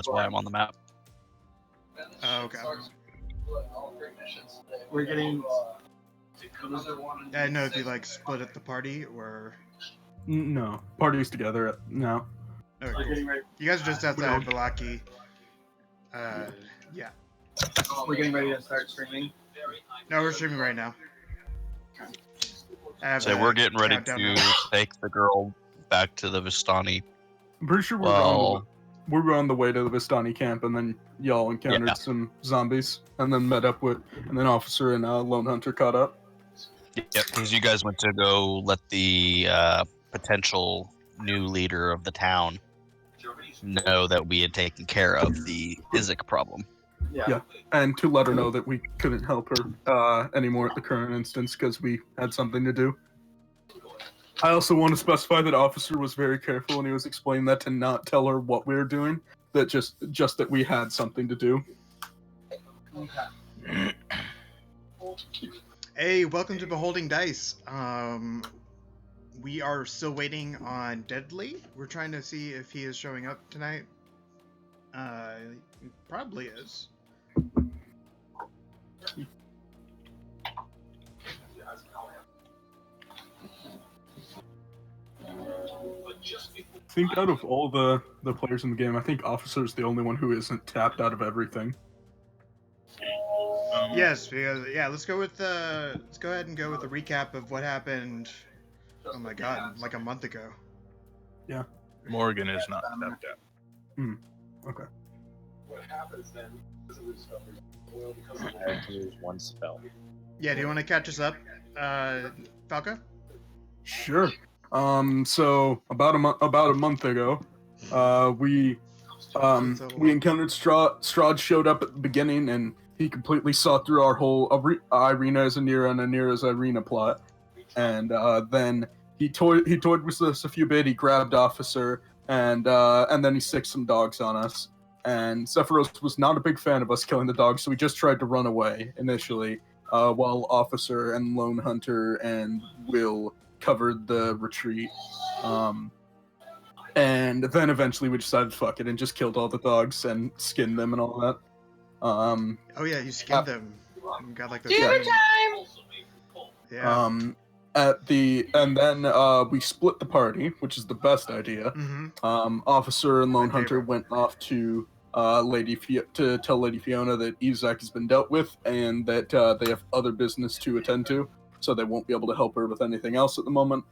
That's why I'm on the map. Oh, okay. We're getting. I know if you like split at the party or. No, parties together now. Okay, We're cool. getting ready. You guys are just outside of Valaki. Yeah. We're getting ready to start streaming. No, we're streaming right now. So we're getting ready to take the girl back to the Vistani. I'm pretty sure we were on the way to the Vistani camp, and then y'all encountered some zombies, and then met up with, and then Officer and Lone Hunter caught up. Yep, because you guys went to go let the potential new leader of the town know that we had taken care of the Isaac problem. Yeah, and to let her know that we couldn't help her anymore at the current instance because we had something to do. I also want to specify that Officer was very careful when he was explaining that to not tell her what we were doing, that just that we had something to do. Okay. Hey, welcome to Beholding Dice. We are still waiting on Deadly. We're trying to see if he is showing up tonight. He probably is. I think out of all the players in the game, I think Officer is the only one who isn't tapped out of everything. Yes, because let's go ahead and go with a recap of what happened. Oh my god, like a month ago. Yeah. Morgan is not tapped out. Okay. What happens then? I have to use one spell. Yeah, do you want to catch us up, Falco? Sure. So about a month ago, we encountered Strahd showed up at the beginning, and he completely saw through our whole Irina as Anira and Anira as Irina plot, and then he toyed with us a few bit. He grabbed Officer, and then he sicked some dogs on us. And Sephiroth was not a big fan of us killing the dogs, so we just tried to run away initially, while Officer and Lone Hunter and Will covered the retreat. And then eventually we decided, fuck it, and just killed all the dogs and skinned them and all that. Oh yeah, you skinned them. You got like the time. Yeah. And then we split the party, which is the best idea. Mm-hmm. Officer and Lone My Hunter favorite. went off to to tell Lady Fiona that Isaac has been dealt with and that they have other business to attend to, so they won't be able to help her with anything else at the moment.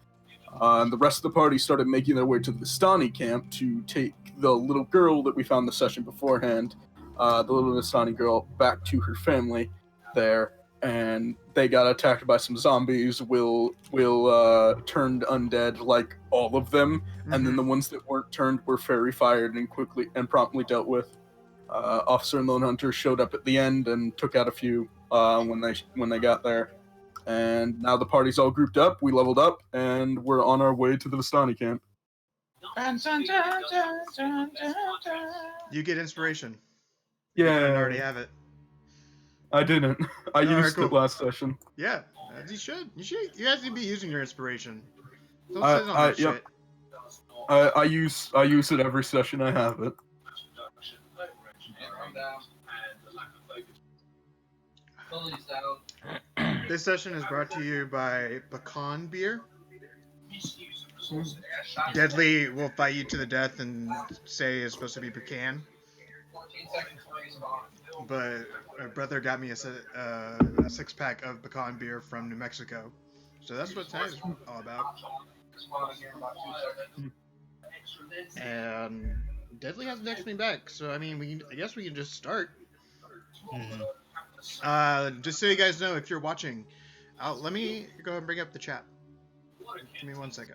And the rest of the party started making their way to the Vistani camp to take the little girl that we found the session beforehand, the little Vistani girl, back to her family there. And they got attacked by some zombies. Will turned undead, like all of them, and then the ones that weren't turned were fairy fired and quickly and promptly dealt with. Officer and Lone Hunter showed up at the end and took out a few when they got there. And now the party's all grouped up. We leveled up, and we're on our way to the Vistani camp. You get inspiration. Yeah, I already have it. I didn't. I Alright, used cool. it last session. Yeah, you should. You guys need to be using your inspiration. Don't sit on that shit. I use it every session I have it. This session is brought to you by Pecan Beer. Deadly will fight you to the death and say it's supposed to be pecan. But my brother got me a 6-pack of pecan beer from New Mexico. So that's what tonight is all about. And Deadly hasn't texted me back, so I mean, I guess we can just start. Just so you guys know, if you're watching, let me go ahead and bring up the chat. Give me 1 second.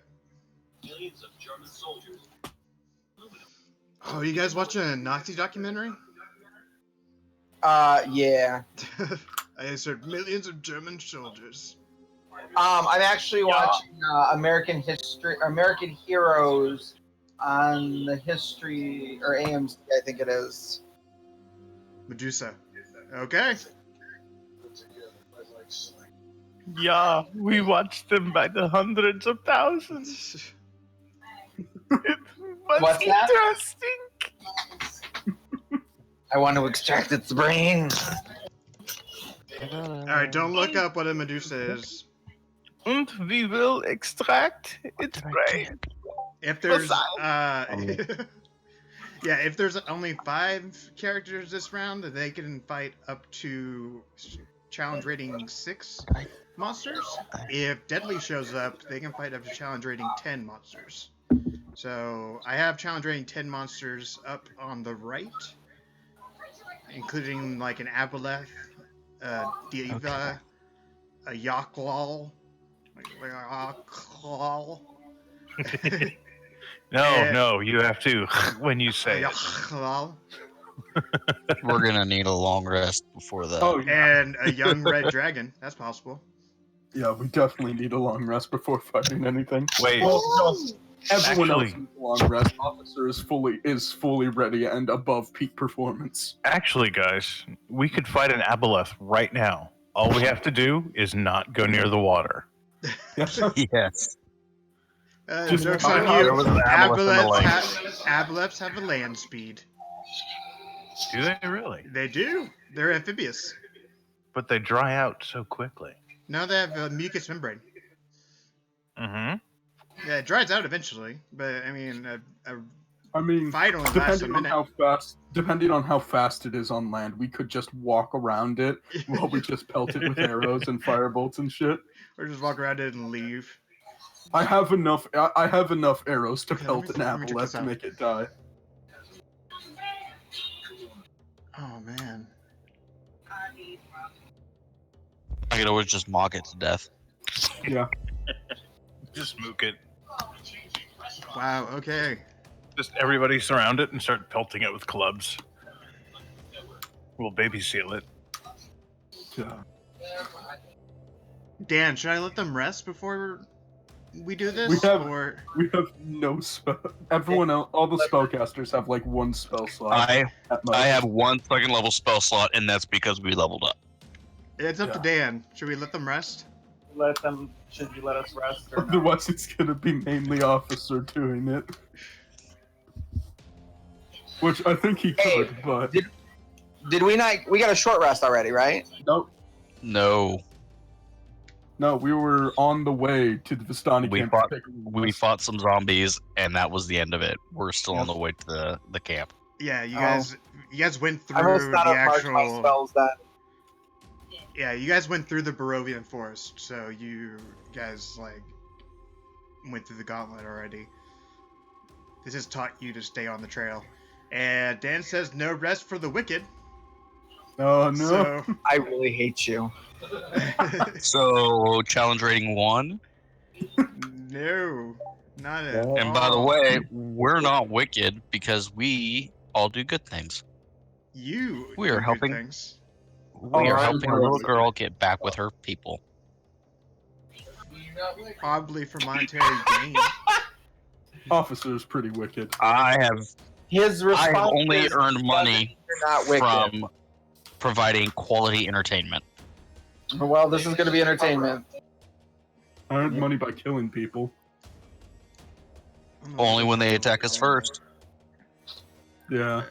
Oh, you guys watching a Nazi documentary? Yeah. I said millions of German soldiers. I'm actually watching American Heroes on the History or AMC, I think it is. Medusa. Okay. Yeah, we watched them by the hundreds of thousands. It was What's that? interesting. I want to extract its brain. All right, don't look up what a Medusa is. And we will extract its brain. If there's yeah, if there's only 5 characters this round, they can fight up to challenge rating 6 monsters. If Deadly shows up, they can fight up to challenge rating 10 monsters. So I have challenge rating 10 monsters up on the right, including like an Aboleth, a Diva, a Yaklal, No, you have to when you say it. Yaklal, We're gonna need a long rest before that. Oh yeah. and a young red dragon. That's possible. Yeah, we definitely need a long rest before fighting anything. Wait. Well, no, everyone else Actually- needs a long rest. Officer is fully ready and above peak performance. Actually, guys, we could fight an aboleth right now. All we have to do is not go near the water. Yes. Just Joke's how- on how- you. there was an aboleth in the Aboleths have a land speed. Do they really? They do. They're amphibious. But they dry out so quickly. No, they have a mucous membrane. Mm-hmm. Yeah, it dries out eventually, but I mean, I mean, fight only lasts a depending on how fast it is on land, we could just walk around it while we just pelt it with arrows and firebolts and shit. or just walk around it and leave. I have enough arrows to Okay, pelt let an me check aboleth this to out. make it die. Oh man. I could always just mock it to death. Yeah. Just mook it. Wow. Okay. Just everybody surround it and start pelting it with clubs. We'll baby seal it. Yeah. Dan, should I let them rest before we do this? We have- or We have no spell. Everyone else, all the spellcasters have like 1 spell slot. I at most. I have 1 second level spell slot, and that's because we leveled up. it's up to Dan. Should we let them rest? Should you let us rest or not? Otherwise, it's gonna be mainly Officer doing it. Which I think he Hey, could, but Did we not? We got a short rest already, right? nope. No, No, we were on the way to the Vistani We camp. fought- to pick we fought some zombies, and that was the end of it. We're still on the way to the camp. Yeah, you Oh. guys went I must through not the have marked my actual. spells then. Yeah, you guys went through the Barovian forest, so you guys like went through the gauntlet already. This has taught you to stay on the trail. And Dan says no rest for the wicked. Oh no! So I really hate you. So challenge rating 1. no, not at Yeah. And by the all. way, we're not wicked because we all do good things. You we do are good helping- things. We are Alright, helping a little girl get back with her people. Probably for monetary gain. Officer's pretty wicked. I have His I response have only is, earned money "You're not wicked." from providing quality entertainment. Well, this is going to be entertainment. I earned money by killing people. Only when they attack us first. Yeah.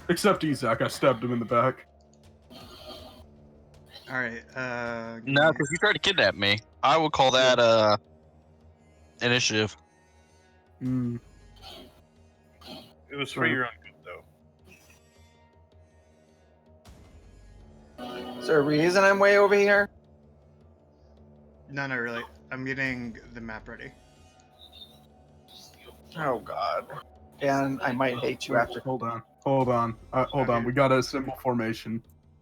Except Isaac, I stabbed him in the back. All right. No, because you tried to kidnap me. I would call that initiative. Mm. It was for your own good, though. Is there a reason I'm way over here? No, not really. I'm getting the map ready. Oh God. And I might hate you after. Hold on. Hold on. We got a symbol formation.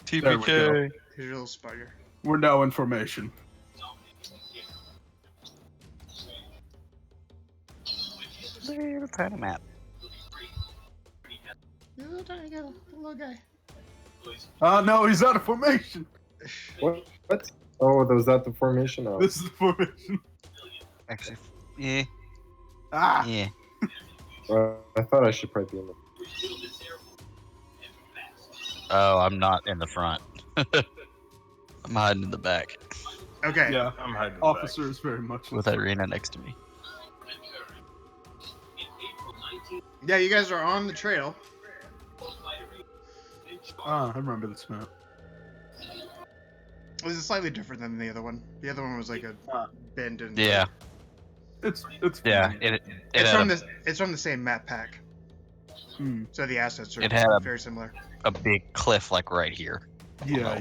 There we go. TPK. Here's your little spider. We're now in formation. Little tiny map. Little tiny little guy. No, he's out of formation. What? Oh, was that the formation? Oh. This is the formation. Actually, yeah, Ah! yeah. I thought I should probably be in the. Oh, I'm not in the front. I'm hiding in the back Okay. Yeah. I'm hiding. Officer is very much. with Irina next to me. Yeah, you guys are on the trail. Ah, I remember this map. This is slightly different than the other one. The other one was like a bend and Yeah, It's yeah. fine. it's from the same map pack. Hmm. So the assets are It had a- very similar. a big cliff like right here. Yeah.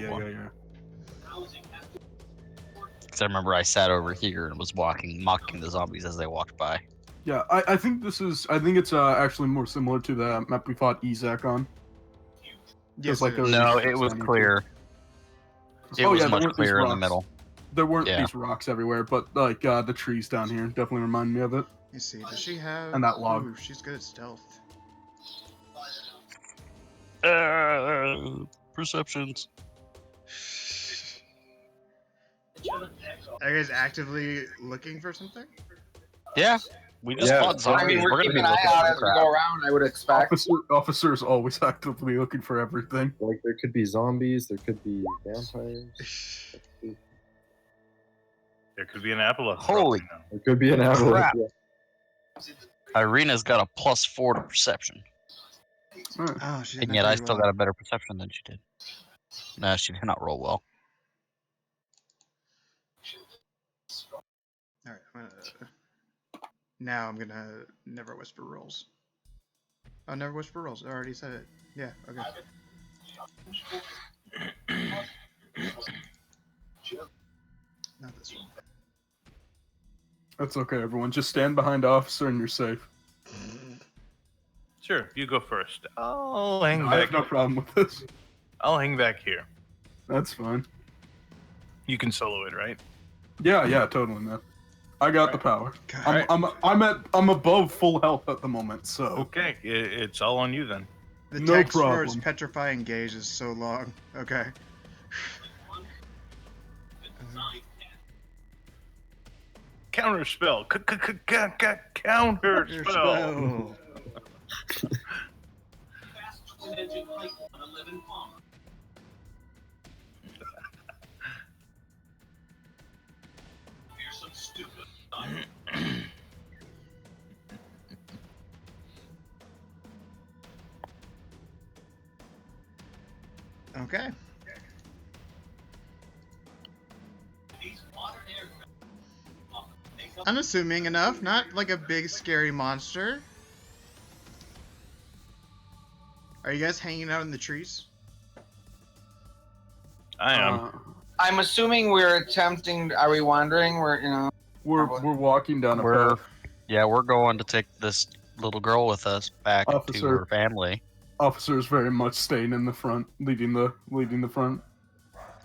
Because I remember I sat over here and was mocking the zombies as they walked by. Yeah, I think it's actually more similar to the map we fought Ezek on. Yes, like it there is. No, was it was standing clear. It Oh, was yeah, there much weren't these clearer in the rocks. middle. There weren't Yeah. these rocks everywhere, but like the trees down here definitely remind me of it. Let me see. Does she have? And that log. Ooh, she's good at stealth. Perceptions. Are you guys actively looking for something? Yeah, we just Yeah. fought zombies. I mean, we're gonna keeping be an eye looking out for as we crap. go around. I would expect. Officer is always actively looking for everything. Like there could be zombies, there could be vampires, There could be an Apolos. Holy there could be an avalanche. crap. Yeah. Irina's got a +4 to perception, Oh, she's and not yet I very still well. got a better perception than she did. No, she did not roll well. All right, now I'm gonna never whisper rolls. Oh, never whisper rolls. I already said it. Yeah. Okay. Not this one. That's okay, everyone. Just stand behind Officer and you're safe. Sure, you go first. I'll hang I back. have no problem with this. I'll hang back here. That's fine. You can solo it, right? Yeah, totally, man. I got the power. God. I'm above full health at the moment, so Okay, it's all on you then. The no text for problem. his petrifying gaze is so long. Okay. Counter spell. Counter spell. Okay. Unassuming enough, not like a big scary monster. Are you guys hanging out in the trees? I am. I'm assuming we're attempting. Are we wandering? We're walking down a path. We're going to take this little girl with us back to Officer. her family. Officer is very much staying in the front, leading the front.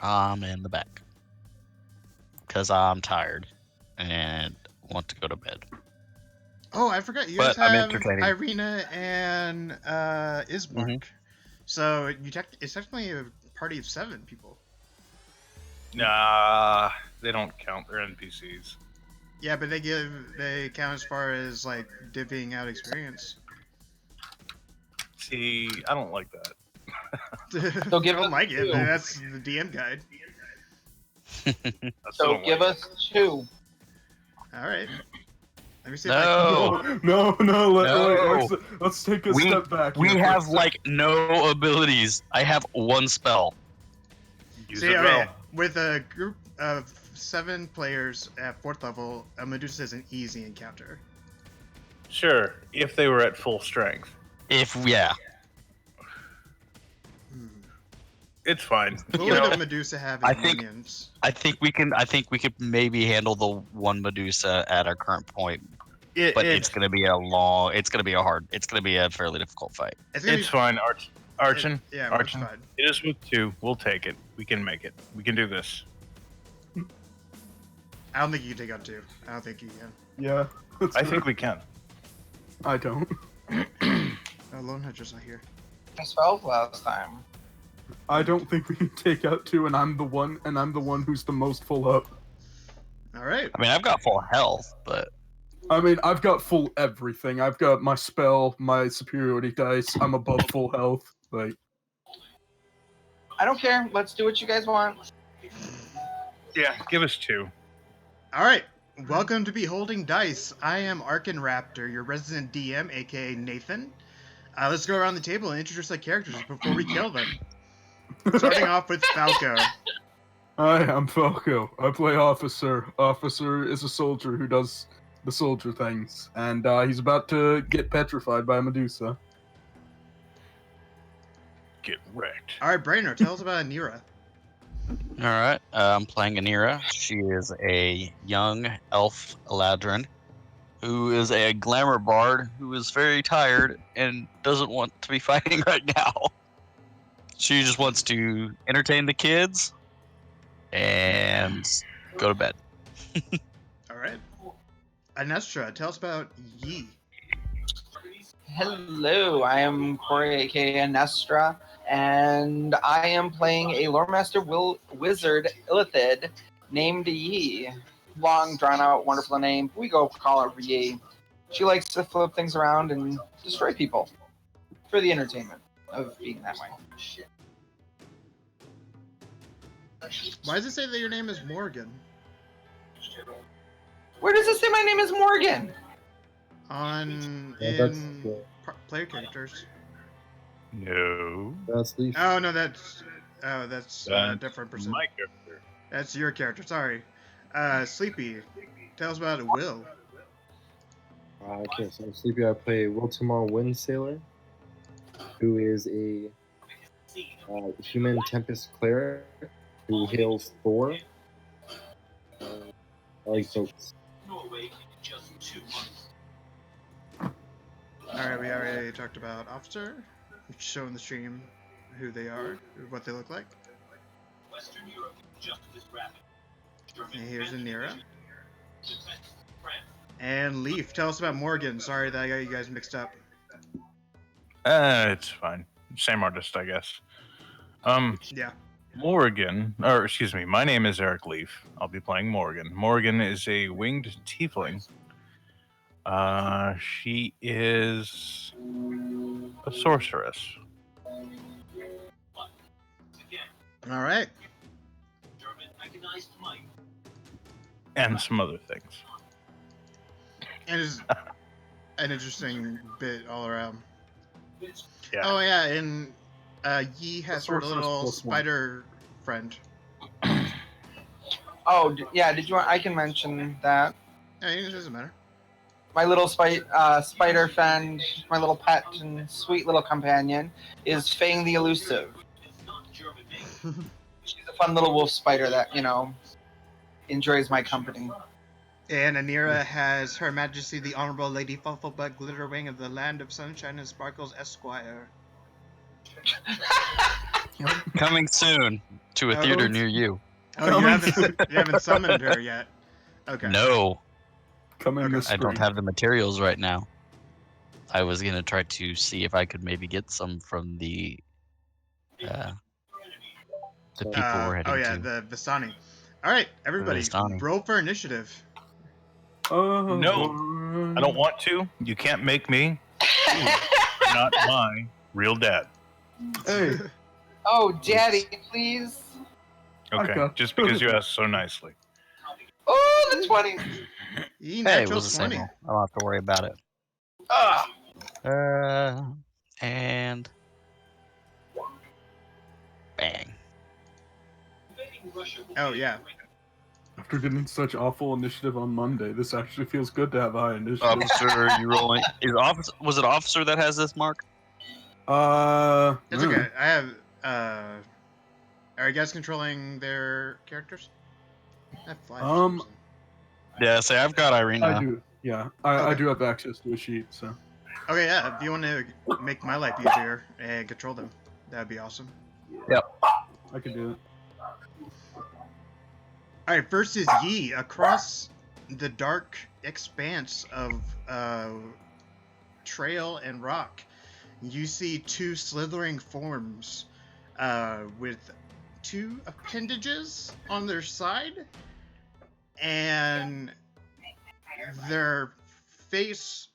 I'm in the back because I'm tired and want to go to bed. Oh, I forgot. You guys But I'm have entertaining. Irina and Ismark. So it's technically a party of 7 people. Nah, they don't count. They're NPCs. Yeah, but they count as far as like divvying out experience. See, I don't like that. So give I don't us like it. 2. But that's the DM guide. That's So what I give like. us 2. All right. Let me see if I can. No. Let's take a We- step back. We here for a have sec. like no abilities. I have one spell. Use See, it okay, well. with a group of 7 players at 4th level, a Medusa is an easy encounter. Sure, if they were at full strength. Yeah. It's fine. What You would know, a Medusa have I in think- minions? I think we could maybe handle the one Medusa at our current point, but it's gonna be a fairly difficult fight. It's gonna it's be, fine, Archon. yeah, Archon. it's fine. It is with 2. We'll take it. We can make it. We can do this. I don't think you can take out 2. I don't think you can. Yeah. I think we can. I don't. Oh, Lone Hunter's not here. I spelled last time. I don't think we can take out 2, and I'm the one who's the most full up. All right. I mean, I've got full health, but I mean, I've got full everything. I've got my spell, my superiority dice. I'm above full health. Like, I don't care. Let's do what you guys want. Yeah, give us 2. All right. Welcome to Beholding Dice. I am Arkin Raptor, your resident DM, aka Nathan. Let's go around the table and introduce our characters before we kill them. Starting off with Falco. Hi, I'm Falco. I play Officer. Officer is a soldier who does the soldier things, and he's about to get petrified by Medusa. Get wrecked. All right, Brainer, tell us about Anira. All right, I'm playing Anira. She is a young elf Eladrin who is a glamour bard who is very tired and doesn't want to be fighting right now. She just wants to entertain the kids and go to bed. All right. Anestra, tell us about Yi. Hello, I am Corey, aka Nestra, and I am playing a Lore Master Wizard Illithid named Yi. Long, drawn out, wonderful name. We go call her Yi. She likes to flip things around and destroy people for the entertainment of being that way. Why does it say that your name is Morgan? Where does it say my name is Morgan? Player characters. No. That's Leaf. Oh no, that's a different person. My character. That's your character. Sorry. Sleepy, tell us about Will. Okay, so Sleepy, I play Wiltamar Wind Sailor, who is a human Tempest cleric who hails Thor. I like boats. Alright, we already talked about Officer. We've shown the stream who they are, what they look like. And here's Anira. And Leaf, tell us about Morgan. Sorry that I got you guys mixed up. It's fine. Same artist, I guess. Yeah. Morgan, or excuse me, my name is Eric Leaf. I'll be playing Morgan. Morgan is a winged tiefling. She is a sorceress. Alright. And some other things. And it's an interesting bit all around. Yeah. Oh yeah, and Yi has her Sorceress little plus one. spider friend. Oh, yeah, did you want, I can mention that. Yeah, it doesn't matter. My little spider friend, my little pet and sweet little companion, is Fang the Elusive. She's a fun little wolf spider that, enjoys my company. And Anira has Her Majesty the Honorable Lady Fufflebutt Glitterwing of the Land of Sunshine and Sparkles Esquire. Coming soon to a theater near you. Oh, you haven't summoned her yet. Okay. No, Coming this I don't spring. have the materials right now. I was gonna try to see if I could maybe get some from the people we're heading Oh yeah, to. the Vistani. All right, everybody, Vistani. roll for initiative. Oh, No. I don't want to. You can't make me. You're not my real dad. Hey, Oh, Daddy, please. Okay, Okay. just because you asked so nicely. Oh, the 20. Ye Hey, it natural was the same 20. roll. I don't have to worry about it. Ah, And bang. Oh yeah. after getting such awful initiative on Monday, this actually feels good to have high initiative. Officer, you rolling? Was it officer that has this mark? It's okay. I have. Are you guys controlling their characters? I have fly for some reason. Yeah, say I've got Irene I now. do. Yeah, I Okay. do have access to a sheet, so. Okay, yeah. If you want to make my life easier and control them, that'd be awesome. I can do it. All right, first is Yi. Across the dark expanse of trail and rock, you see two slithering forms with two appendages on their side, and their face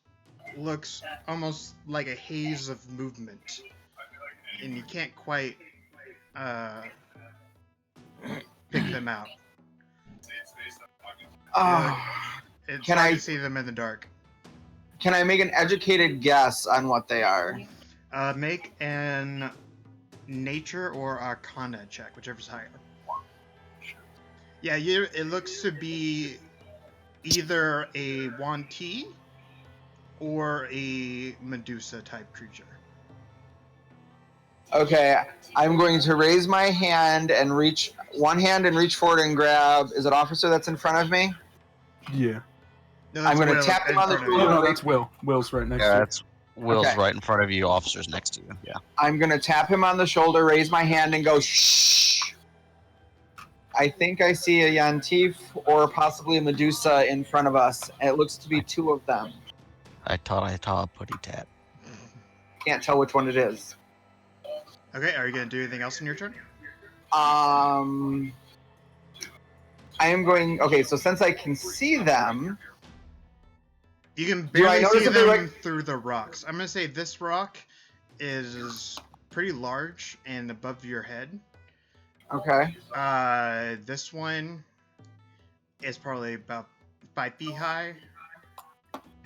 looks almost like a haze of movement, and you can't quite pick them out. It's Can hard I- to see them in the dark. can I make an educated guess on what they are? Make an nature or arcana check, whichever's higher. Yeah, it looks to be either a Wanti or a Medusa type creature. Okay, I'm going to raise my hand and reach forward and grab. Is it officer that's in front of me? Yeah. No, I'm that's going to Will tap him in on the front of Oh you. shoulder. no, that's Will. Will's right next Yeah, to you. that's Will's Okay. right in front of you. Officer's next to you. Yeah. I'm going to tap him on the shoulder, raise my hand, and go shh. I think I see a Yantif or possibly a Medusa in front of us. It looks to be two of them. I taught putty tat. Can't tell which one it is. Okay, are you going to do anything else in your turn? I am going. Okay, so since I can see them, You can Do I barely notice see if they them like- through the rocks. I'm going to say this rock is pretty large and above your head. okay. This one is probably about 5 feet high.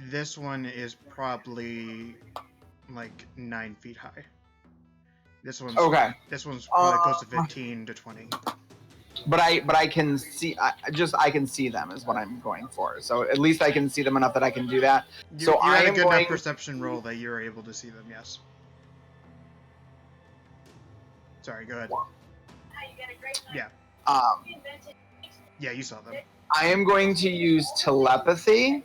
This one is probably like 9 feet high. This one's Okay. This one's probably close to Uh, 15 to 20. But I can see. I can see them is what I'm going for. So at least I can see them enough that I can do that. You, So you I had a am good going- enough perception roll that you're able to see them. Yes. Sorry. Go ahead. Um, Yeah, you saw them. I am going to use telepathy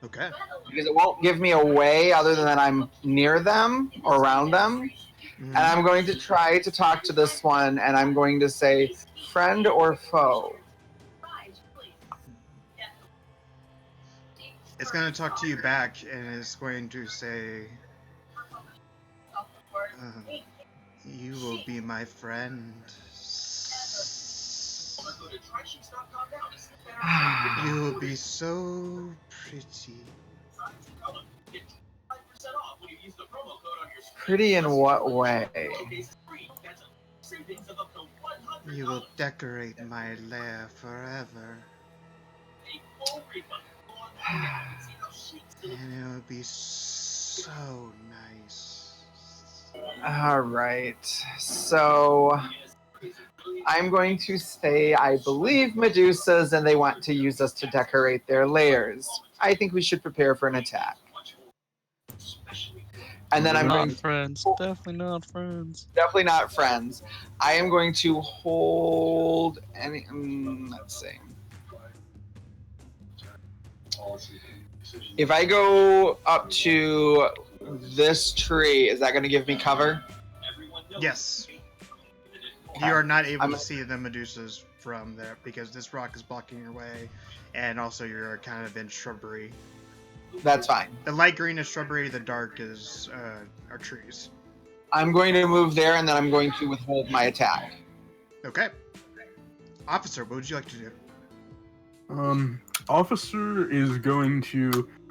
Okay. because it won't give me away other than I'm near them or around them. Mhm. And I'm going to try to talk to this one, and I'm going to say, friend or foe. It's going to talk to you back, and it's going to say, "You will be my friend. You will be so pretty." Pretty in what way? You will decorate my lair forever. And it will be so nice. All right. So I'm going to say I believe Medusas, and they want to use us to decorate their lairs. I think we should prepare for an attack. And then I'm not going to, friends. Definitely not friends. definitely not friends. I am going to hold any. Let's see. If I go up to this tree, is that going to give me cover? Yes. You are not able I'm- to see the Medusas from there because this rock is blocking your way, and also you're kind of in shrubbery. That's fine. The light green is shrubbery, the dark is are trees. I'm going to move there, and then I'm going to withhold my attack. Okay. Officer, what would you like to do?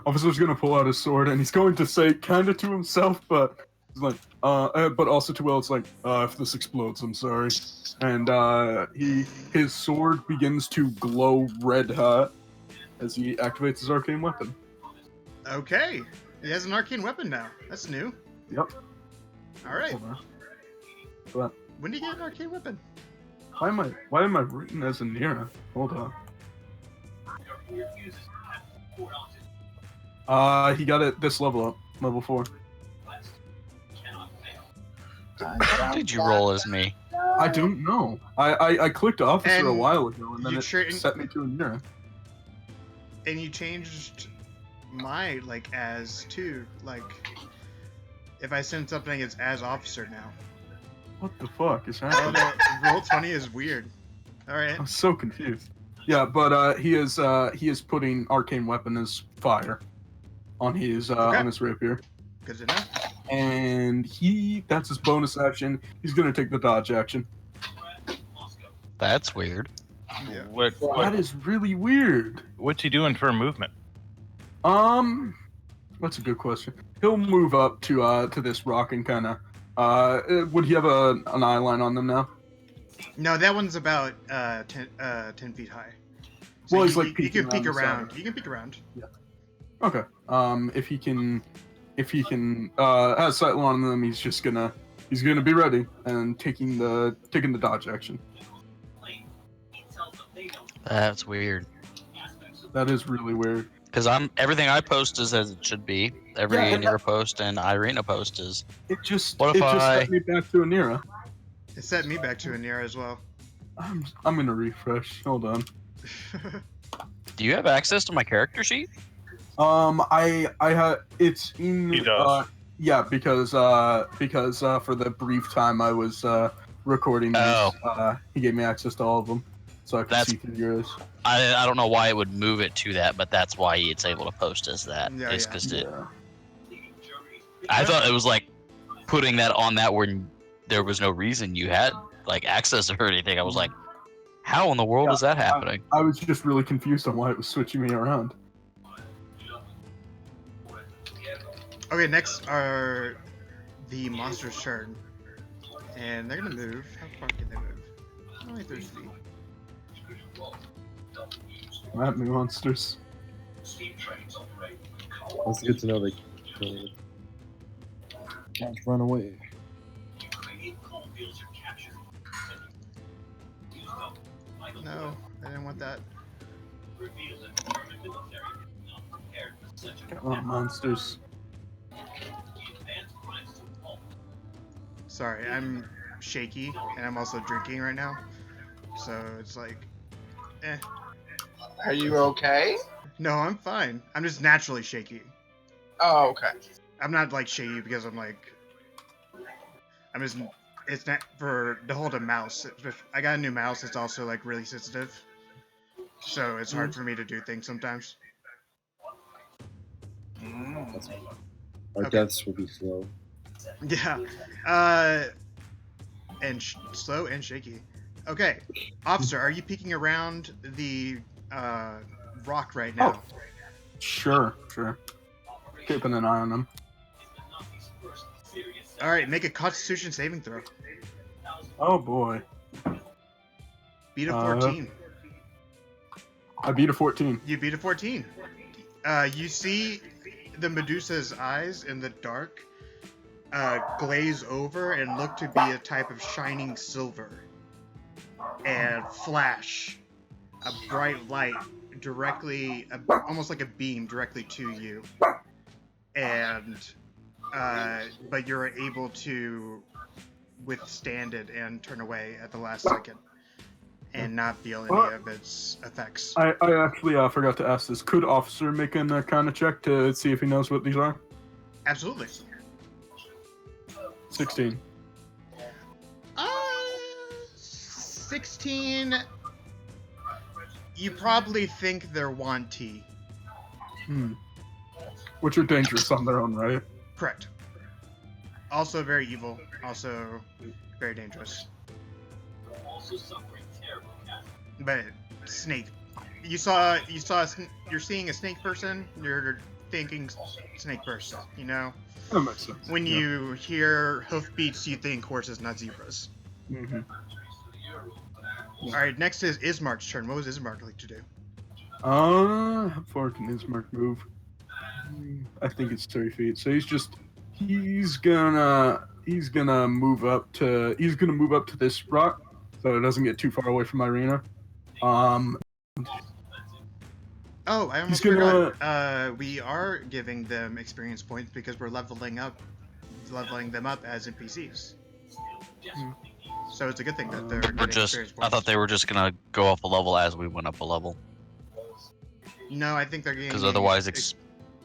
Officer's gonna pull out his sword and he's going to say kind of to himself, but he's like, but also to Will, it's like, if this explodes, I'm sorry. And his sword begins to glow red hot as he activates his arcane weapon. Okay. He has an arcane weapon now. That's new. Yep. All right. Hold on. But When do you get an arcane weapon? why am I written as a Nira? Hold on. He got it this level up, level 4. How did you roll as me? I don't know. I clicked officer a And while ago and then you it tra- set me to a Nira. And you changed my as too. If I send something, it's as officer now. What the fuck is Oh, happening? no, roll 20 is weird. All right. I'm so confused. Yeah, but he is putting arcane weapon as fire on his rapier, Good to know. and that's his bonus action. He's gonna take the dodge action. That's weird. Yeah. That is really weird. What's he doing for a movement? That's a good question. He'll move up to this rock and kind of. Would he have an eye line on them now? No, that one's about 10 feet high. Well, he's, you, like, you peeking can peek around the around. side. You can peek around. Okay. If he can, has sight on them, he's He's gonna be ready and taking the dodge action. That's weird. That is really weird. Because everything I post is as it should be. Every Yeah, and Anira post and Irina post is. It just What if set me back to Anira. It set me back to Anira as well. I'm gonna refresh. Hold on. Do you have access to my character sheet? I have it's in. He does. Yeah, because for the brief time I was recording these, he gave me access to all of them, so I could see through yours. I don't know why it would move it to that, but that's why it's able to post as that. Yeah, Is yeah. because Yeah. I thought it was like putting that on that when there was no reason you had like access or anything. I was like, how in the world is that happening? I was just really confused on why it was switching me around. Okay, next are the monster's turn. And they're gonna move. How far can they move? Only 30 feet. At me, monsters. That's good to know they can't run away. No, I didn't want that. Come on, monsters. Sorry, I'm shaky, and I'm also drinking right now. So it's like, eh. Are you okay? No, I'm fine. I'm just naturally shaky. Oh, okay. I'm not like shaky because I'm just. It's not for to hold a mouse. I got a new mouse. It's also like really sensitive, so it's hard for me to do things sometimes. That's fine. Our Okay. deaths will be slow. Yeah. And slow and shaky. Okay, officer, are you peeking around the rock right now? Oh. Sure. Keeping an eye on them. All right, make a Constitution saving throw. Oh boy. Beat a 14. I beat a 14. You beat a 14. You see the Medusa's eyes in the dark glaze over and look to be a type of shining silver, and flash a bright light directly, almost like a beam directly to you, and but you're able to withstand it and turn away at the last second and not feel any of its effects. I actually forgot to ask this. Could officer make an Arcana check to see if he knows what these are? Absolutely. 16. 16. You probably think they're Wanti. Which are dangerous on their own, right? Correct. Also very evil. Also very dangerous. But snake. You're seeing a snake person. You're thinking snake person. You know. That makes sense. When you hear hoofbeats, you think horses, not zebras. Mm-hmm. All right. Next is Ismark's turn. What was Ismark like to do? How far can Ismark move? I think it's 30 feet. So he's gonna move up to this rock, so it doesn't get too far away from Irina. Oh, I almost forgot. We are giving them experience points because we're leveling them up as NPCs. So it's a good thing that they're getting experience points. I thought they were just gonna go up a level as we went up a level. No, I think they're getting. Because otherwise,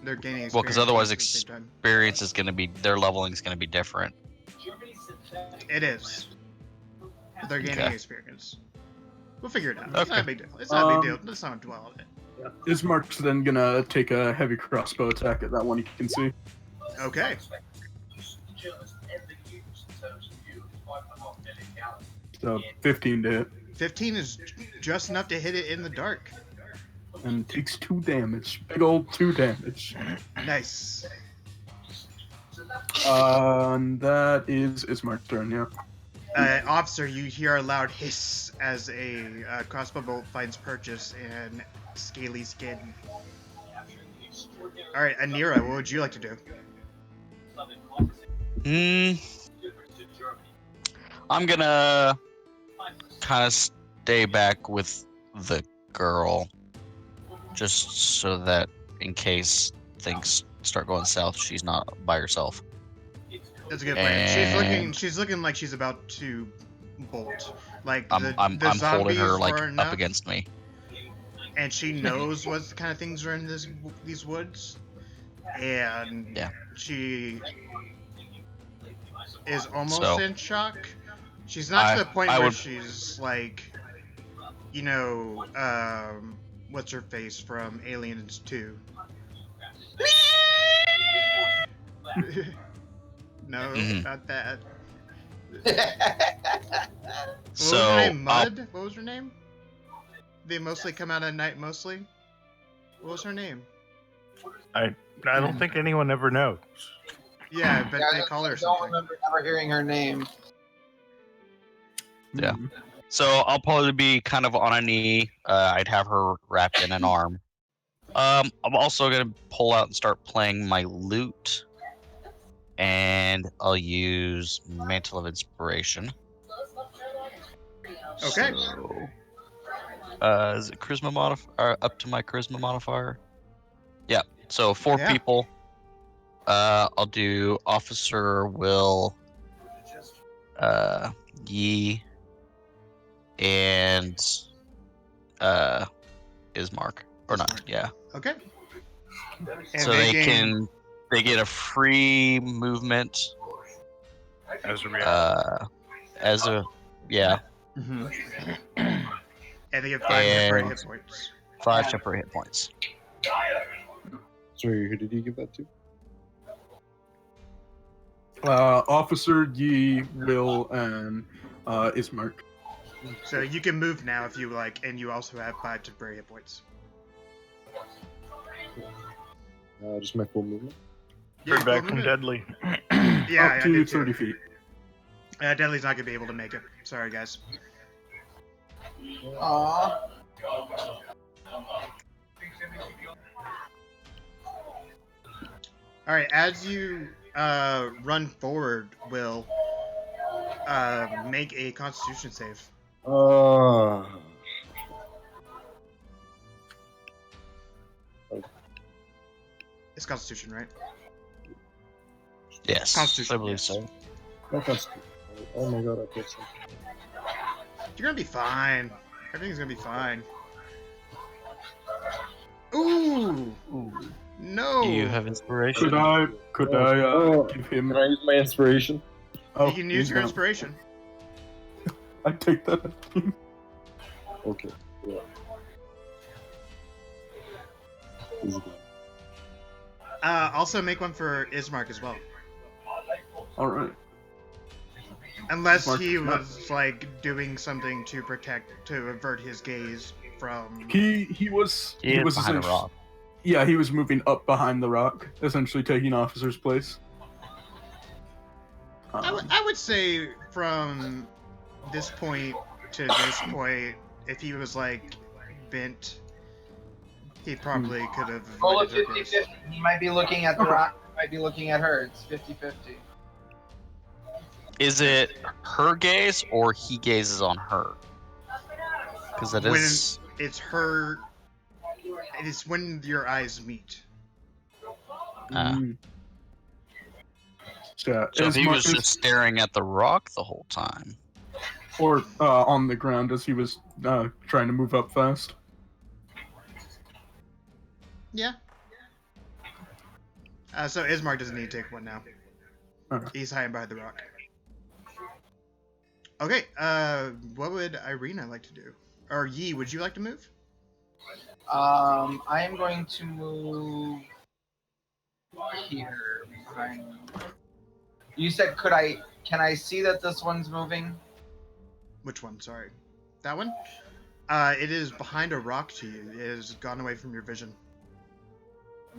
they're gaining experience. well, because otherwise, at the same time. experience is gonna be their leveling is gonna be different. It is. They're gaining Okay. experience. We'll figure it out. It's Okay. not a big deal. It's not a big deal. Let's not dwell on it. Ismark's then gonna take a heavy crossbow attack at that one you can see. Okay. So 15 to hit. 15 is just enough to hit it in the dark. And takes 2 damage. Big old 2 damage. Nice. And that is Ismark's turn, yeah. Officer, you hear a loud hiss as a crossbow bolt finds purchase in scaly skin. Alright, Anira, what would you like to do? I'm gonna kind of stay back with the girl, just so that in case things start going south, she's not by herself. That's a good plan. And She's looking like she's about to bolt. Like I'm the I'm holding her zombies like are up enough, against me. and she knows what kind of things are in these woods, and Yeah. she is almost So in shock. She's not to I the point I where would she's like, what's her face from Aliens 2? No, mhm. not that. What was her So name? I'll Mud? What was her name? They mostly come out at night, mostly. What was her name? I don't think anyone ever knows. Yeah, but Yeah, they call I her don't something. remember ever hearing her name. Yeah. Mhm. So I'll probably be kind of on a knee. I'd have her wrapped in an arm. I'm also gonna pull out and start playing my lute, and I'll use Mantle of Inspiration. Okay. So, is it charisma modifier up to my charisma modifier? Yeah. So 4 Yeah. people. I'll do Officer Will, Yi, and Ismark or not? Ismark. Yeah. Okay. And So they gain. they get a free movement As a reality. as a yeah, And they get 5 temporary and hit points. 5 temporary hit points. Sorry, who did you give that to? Officer Yi, Will, and Ismark. So you can move now if you like, and you also have 5 temporary hit points. Just my full movement. Heard full back from movement. Deadly. Yeah, Up I to did too. 30 feet. Deadly's not gonna be able to make it. Sorry, guys. Aww. All right, as you run forward, Will make a Constitution save. It's Constitution, right? Yes, Constitution, I believe yes. so. No Constitution. Oh my god, I put some. You're gonna be fine. Everything's gonna be fine. Ooh, no. Do you have inspiration? Could I give him? Can I use my inspiration? Oh, You can use your no. inspiration. I take that. Okay. Yeah. Easy. Also make one for Ismark as well. All right. Unless Ismark- he was like doing something to avert his gaze from. He was He is behind a essentially- rock. Yeah, he was moving up behind the rock, essentially taking officer's place. I would say from this point to this point, if he was like bent, he probably could have Roll a avoided her gaze. 50-50. He might be looking at the rock, he might be looking at her. It's 50-50. Is it her gaze or he gazes on her? Because that When is it's her, it's when your eyes meet. Mm. Yeah, so. If he was Ismark just staring at the rock the whole time. or on the ground as he was trying to move up fast. Yeah. So Ismark doesn't need to take one now. Okay. He's hiding behind the rock. Okay, what would Irina like to do? Or Yi, would you like to move? I am going to move here behind. You said can I see that this one's moving? Which one? Sorry. That one? It is behind a rock to you. It has gone away from your vision.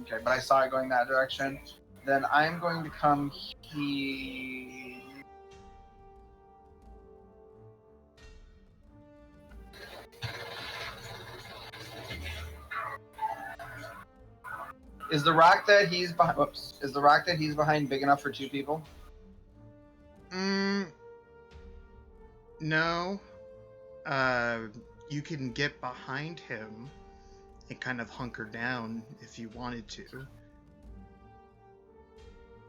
Okay, but I saw it going that direction. Then I'm going to come here. Is the rock that he's behind? Whoops! Is the rock that he's behind big enough for 2 people? No. You can get behind him and kind of hunker down if you wanted to.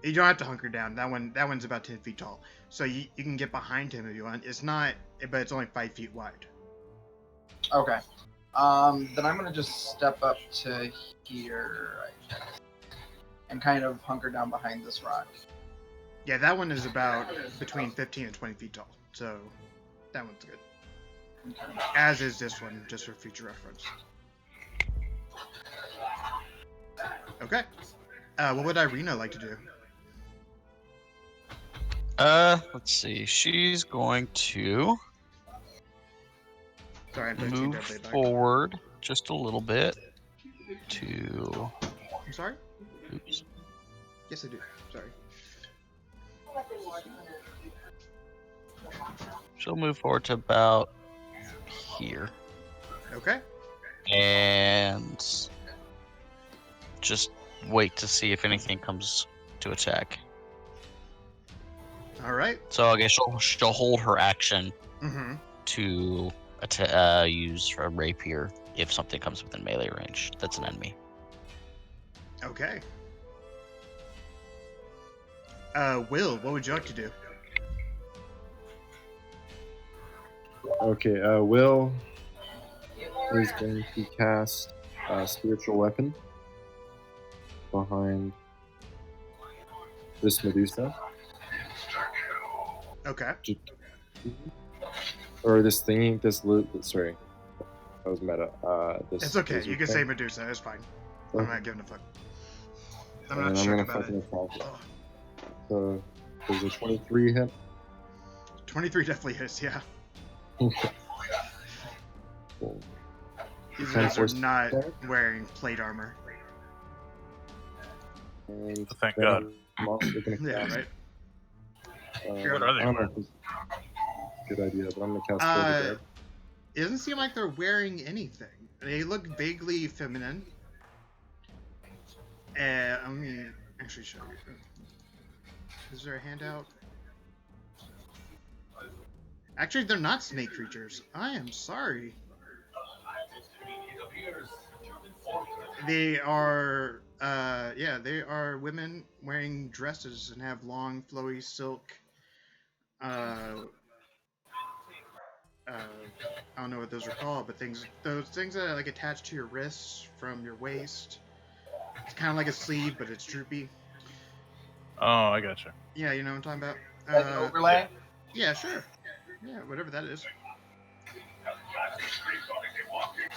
You don't have to hunker down. That one's about 10 feet tall. So you can get behind him if you want. It's not, but it's only 5 feet wide. Okay. Then I'm gonna just step up to here, I guess, and kind of hunker down behind this rock. Yeah, that one is about between 15 and 20 feet tall. So that one's good. Okay. As is this one, just for future reference. Okay. What would Irina like to do? Let's see. She's going to Sorry, I'm placing move Deadly back. forward just a little bit to. I'm sorry? Oops. Yes, I do. Sorry. She'll move forward to about here Okay. and just wait to see if anything comes to attack. All right. So I guess she'll hold her action Mm-hmm. to use a rapier if something comes within melee range. That's an enemy. Okay. Will, what would you like to do? Okay, Will is going to cast Spiritual Weapon behind this Medusa. Okay. Or this thingy, sorry. That was meta. This It's okay. lizard You can thing. say Medusa. It's fine. I'm not giving a fuck. I'm And not I'm sure gonna about fucking it. attack it. Oh, So, there's a 23 hit. 23 definitely hits, yeah. Cool. These Ten guys are force not attack. wearing plate armor. And Thank then God. I'm also gonna Yeah, cast, right? What are they I don't know wearing? if it's a good idea, but I'm gonna cast Toll the Dead. It doesn't seem like they're wearing anything. They look vaguely feminine. Let me actually show you. Is there a handout? Actually, they're not snake creatures. I am sorry. They are, yeah, they are women wearing dresses and have long, flowy silk. I don't know what those are called, but those things that are like attached to your wrists from your waist. It's kind of like a sleeve, but it's droopy. Oh, I gotcha. Yeah, you know what I'm talking about. Like an overlay. Yeah, sure. Yeah, whatever that is.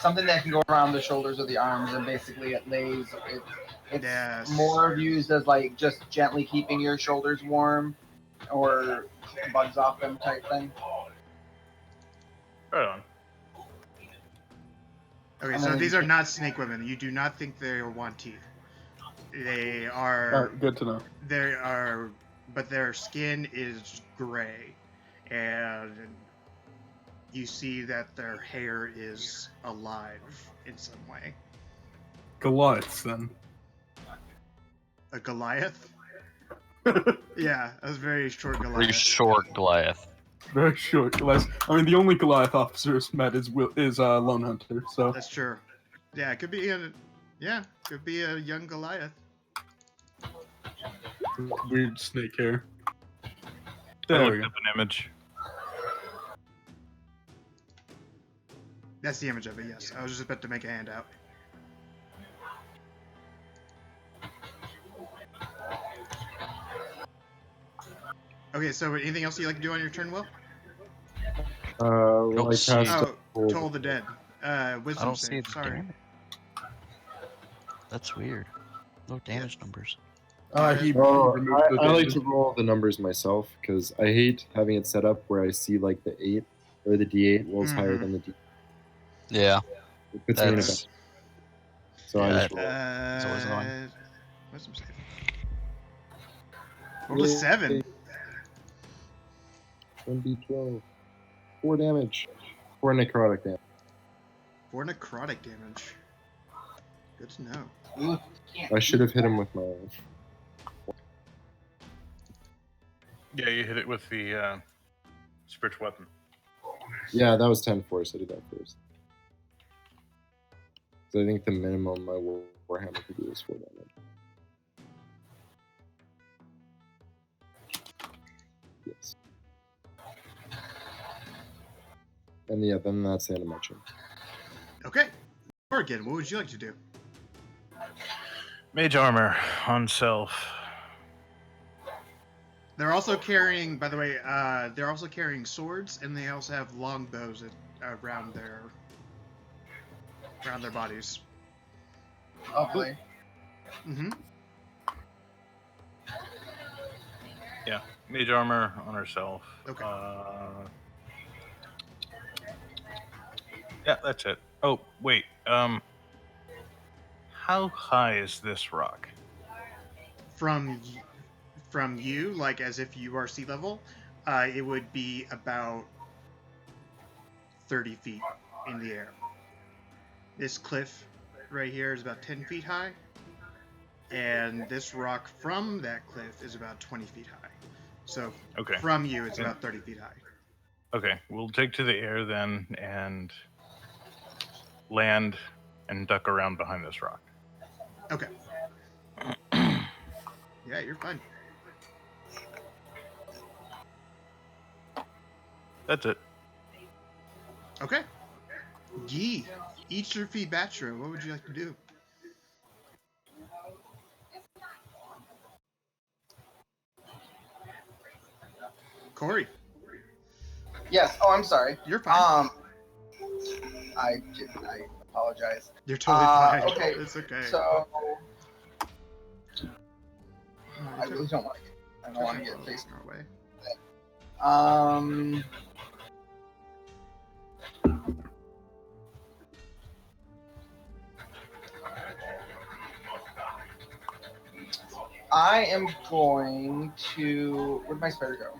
Something that can go around the shoulders or the arms, and basically it lays. It's Yes. more used as like just gently keeping your shoulders warm, or bugs off them type thing. Right on. Okay, And so then these you are can- not snake women. You do not think they are one teeth. They are. Alright, good to know. They are, but their skin is gray, and you see that their hair is alive in some way. Goliaths, then. A Goliath? Yeah, a very short Pretty Goliath. short Goliath. Very short. I mean, the only Goliath officers met is Lone Hunter, so. That's true. Yeah, it could be a young Goliath. Weird snake hair. I There we looked go. up an image. That's the image of it. Yes, I was just about to make a handout. Okay, so anything else you'd like to do on your turn, Will? Well, I Don't see- cast Oh, Toll the Dead. I Wisdom don't see save. the Sorry. damage. That's weird. No damage numbers. He Oh, removed the I like damage. to roll the numbers myself because I hate having it set up where I see like the 8 or the D8 rolls higher Mhm. than the D. Yeah, It puts me in a that's bad. So I yeah, just roll. It's always annoying. Wisdom save. Rolled a 7. 1d12. 4 damage. 4 necrotic damage. 4 necrotic damage. Good to know. Ooh, I should have hit him with my. Yeah, you hit it with the spiritual weapon. Yeah, that was 10 force. I did that first. So I think the minimum my Warhammer could do is 4 damage. Yes. And yeah, then that's the end of my turn. Okay. Morgan, what would you like to do? Mage armor on self. They're also carrying, by the way, they're also carrying swords, and they also have long bows around their bodies. Oh, really? Mm-hmm. Yeah, mage armor on herself. Okay. Yeah, that's it. Oh, wait. How high is this rock? From you, like as if you are sea level, it would be about 30 feet in the air. This cliff right here is about 10 feet high, and this rock from that cliff is about 20 feet high. So Okay. from you, it's about 30 feet high. Okay, we'll take to the air then and land and duck around behind this rock. Okay. Yeah, you're fine. That's it. Okay. Gee, each your feet Batra, what would you like to do? Corey, Yes. Oh, I'm sorry. you're fine. I apologize. You're totally fine. Okay. It's okay. So Oh, I really don't want to get. I don't want to get faced. our way. I am going to. Where'd my spider go?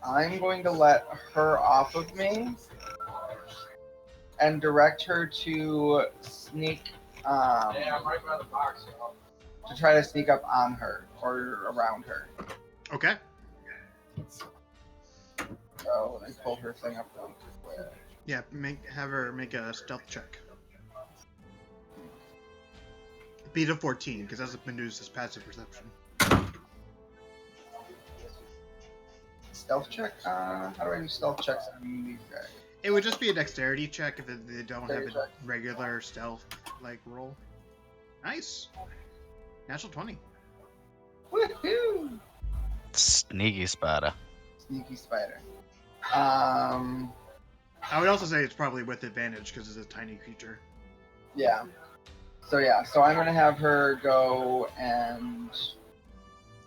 I'm going to let her off of me and direct her to sneak. Yeah, I'm right by the box. To try to sneak up on her or around her. Okay. So I pull her thing up real quick. Yeah, have her make a stealth check. Beat a 14, because that's been used as passive perception. Stealth check? How do I do stealth checks on these guys? It would just be a dexterity check if they don't have Dexterity a check. regular stealth like roll. Nice. Natural 20. Woohoo! Sneaky spider. Sneaky spider. I would also say it's probably with advantage because it's a tiny creature. Yeah. So I'm gonna have her go and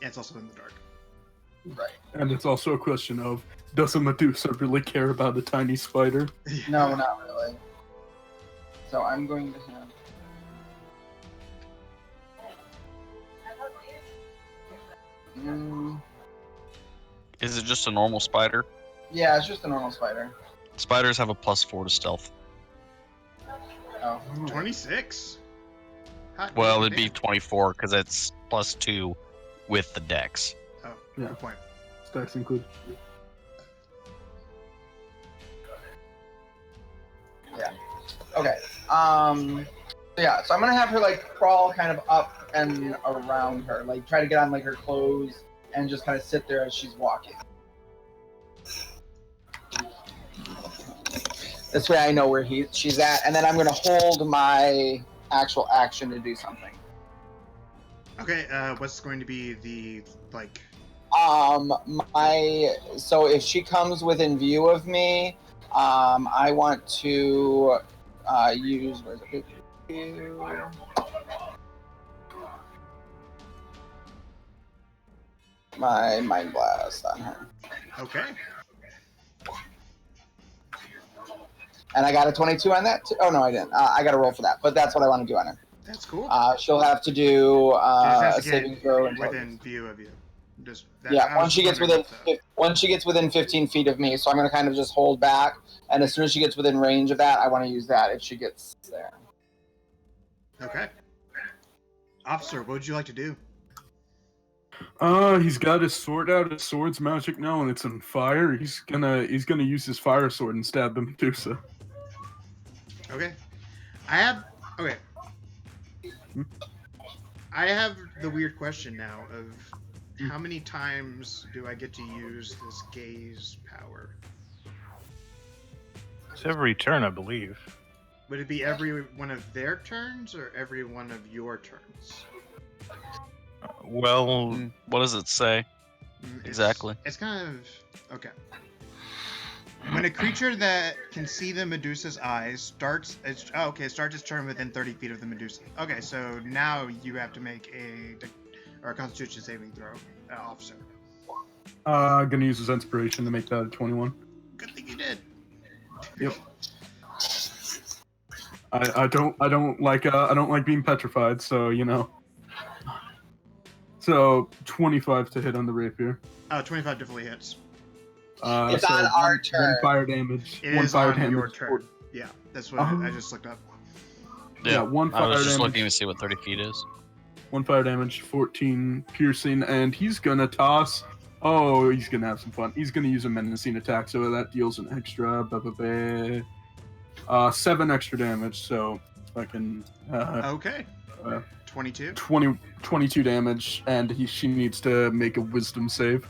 Yeah, it's also in the dark. right. And it's also a question of, does a Medusa really care about a tiny spider? No, not really. So I'm going to have. Is it just a normal spider? Yeah, it's just a normal spider. Spiders have a +4 to stealth. Oh. 26? Hot Well, damn. it'd be 24 because it's +2 with the dex. Oh, Yeah. good point. Stacks include. Yeah. Okay. So I'm gonna have her like crawl kind of up and around her, like try to get on like her clothes and just kind of sit there as she's walking. This way I know where she's at, and then I'm gonna hold my actual action to do something. Okay, what's going to be the, like... So if she comes within view of me, I want to use, where's it? My mind blast on her. Okay. And I got a 22 on that. Oh no, I didn't. I got to roll for that, but that's what I want to do on her. That's cool. She'll have to do She just has a to saving get throw. within view of you. Just Yeah, once she gets within 15 feet of me, so I'm gonna kind of just hold back, and as soon as she gets within range of that, I want to use that if she gets there. Okay. Officer, what would you like to do? He's got his sword out. His sword's magic now, and it's on fire. He's gonna use his fire sword and stab the Medusa. Okay. Okay. Hmm? I have the weird question now of how many times do I get to use this gaze power? It's every turn, I believe. Would it be every one of their turns or every one of your turns? Well, What does it say? It's- Exactly. It's kind of okay. When a creature that can see the Medusa's eyes starts its turn within 30 feet of the Medusa. Okay, so now you have to make a Constitution saving throw, officer. Gonna use his inspiration to make that a 21. Good thing you did. Yep. I don't like being petrified, so you know. So 25 to hit on the rapier. 25 definitely hits. It's on our turn. One fire damage. It one is fire on damage. your turn. Yeah, that's what I just looked up. Yeah, one I fire was just damage. looking to see what 30 feet is. 1 fire damage, 14 piercing, and he's gonna toss. Oh, he's gonna have some fun. He's gonna use a menacing attack, so that deals an extra 7 extra damage. So fucking Okay. uh, 22. 22 damage, and she needs to make a wisdom save.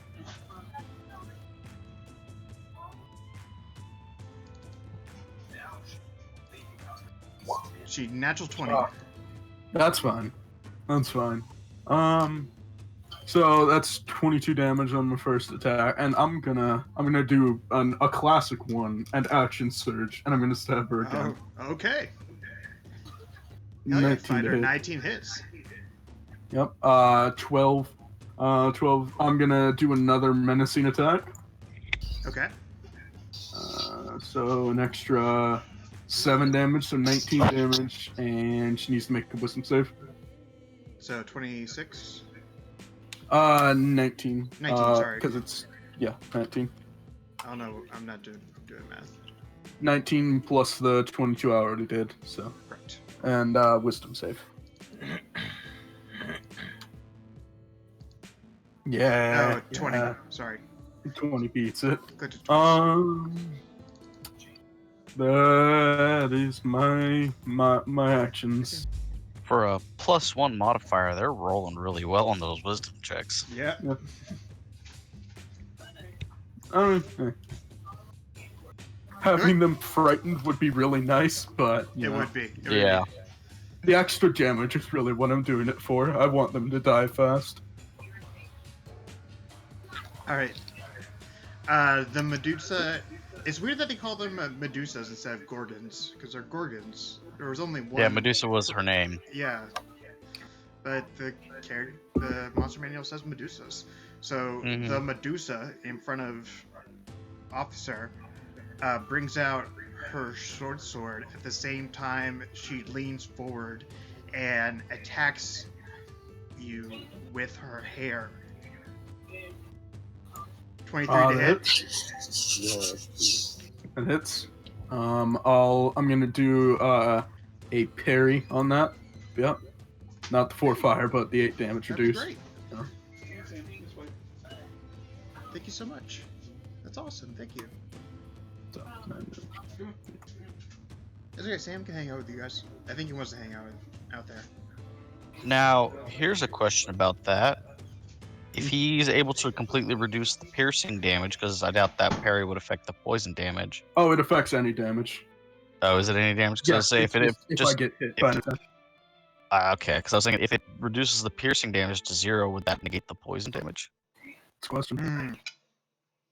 She natural 20. That's fine. That's fine. So that's 22 damage on the first attack, and I'm gonna do a classic one and action surge, and I'm gonna stab her again. Oh, okay. Hell yeah, 19 to fighter, hit. 19 hits. Yep. 12. 12. I'm gonna do another menacing attack. Okay. So an extra 7 damage, so 19 damage, and she needs to make a wisdom save. So 26. 19. 19, sorry. Because it's 19. I don't know. I'm not doing math. 19 plus the 22 I already did. So Correct. and wisdom save. Yeah. 20. yeah. Sorry. 20 beats it. Clicked it twice. That is my actions. For a +1 modifier, they're rolling really well on those wisdom checks. Yeah. Having them frightened would be really nice, but It would be. It would Yeah. the extra damage is really what I'm doing it for. I want them to die fast. All right. The Medusa. It's weird that they call them Medusas instead of Gorgons, because they're Gorgons. There was only one. Yeah, Medusa was her name. Yeah. But the monster manual says Medusas. So the Medusa in front of Officer brings out her short sword at the same time she leans forward and attacks you with her hair. 23 to hit. It hits. I'm gonna do a parry on that. Yep. Not the 4 fire, but the 8 damage That'd be reduced. great. Yeah. Thank you so much. That's awesome. Thank you. So, It's okay. Sam can hang out with you guys. I think he wants to hang out there. Now, here's a question about that. If he's able to completely reduce the piercing damage, because I doubt that parry would affect the poison damage. oh, it affects any damage. Oh, is it any damage? Because I was saying if I get hit by an attack. okay, because I was thinking if it reduces the piercing damage to 0, would that negate the poison damage? That's a question.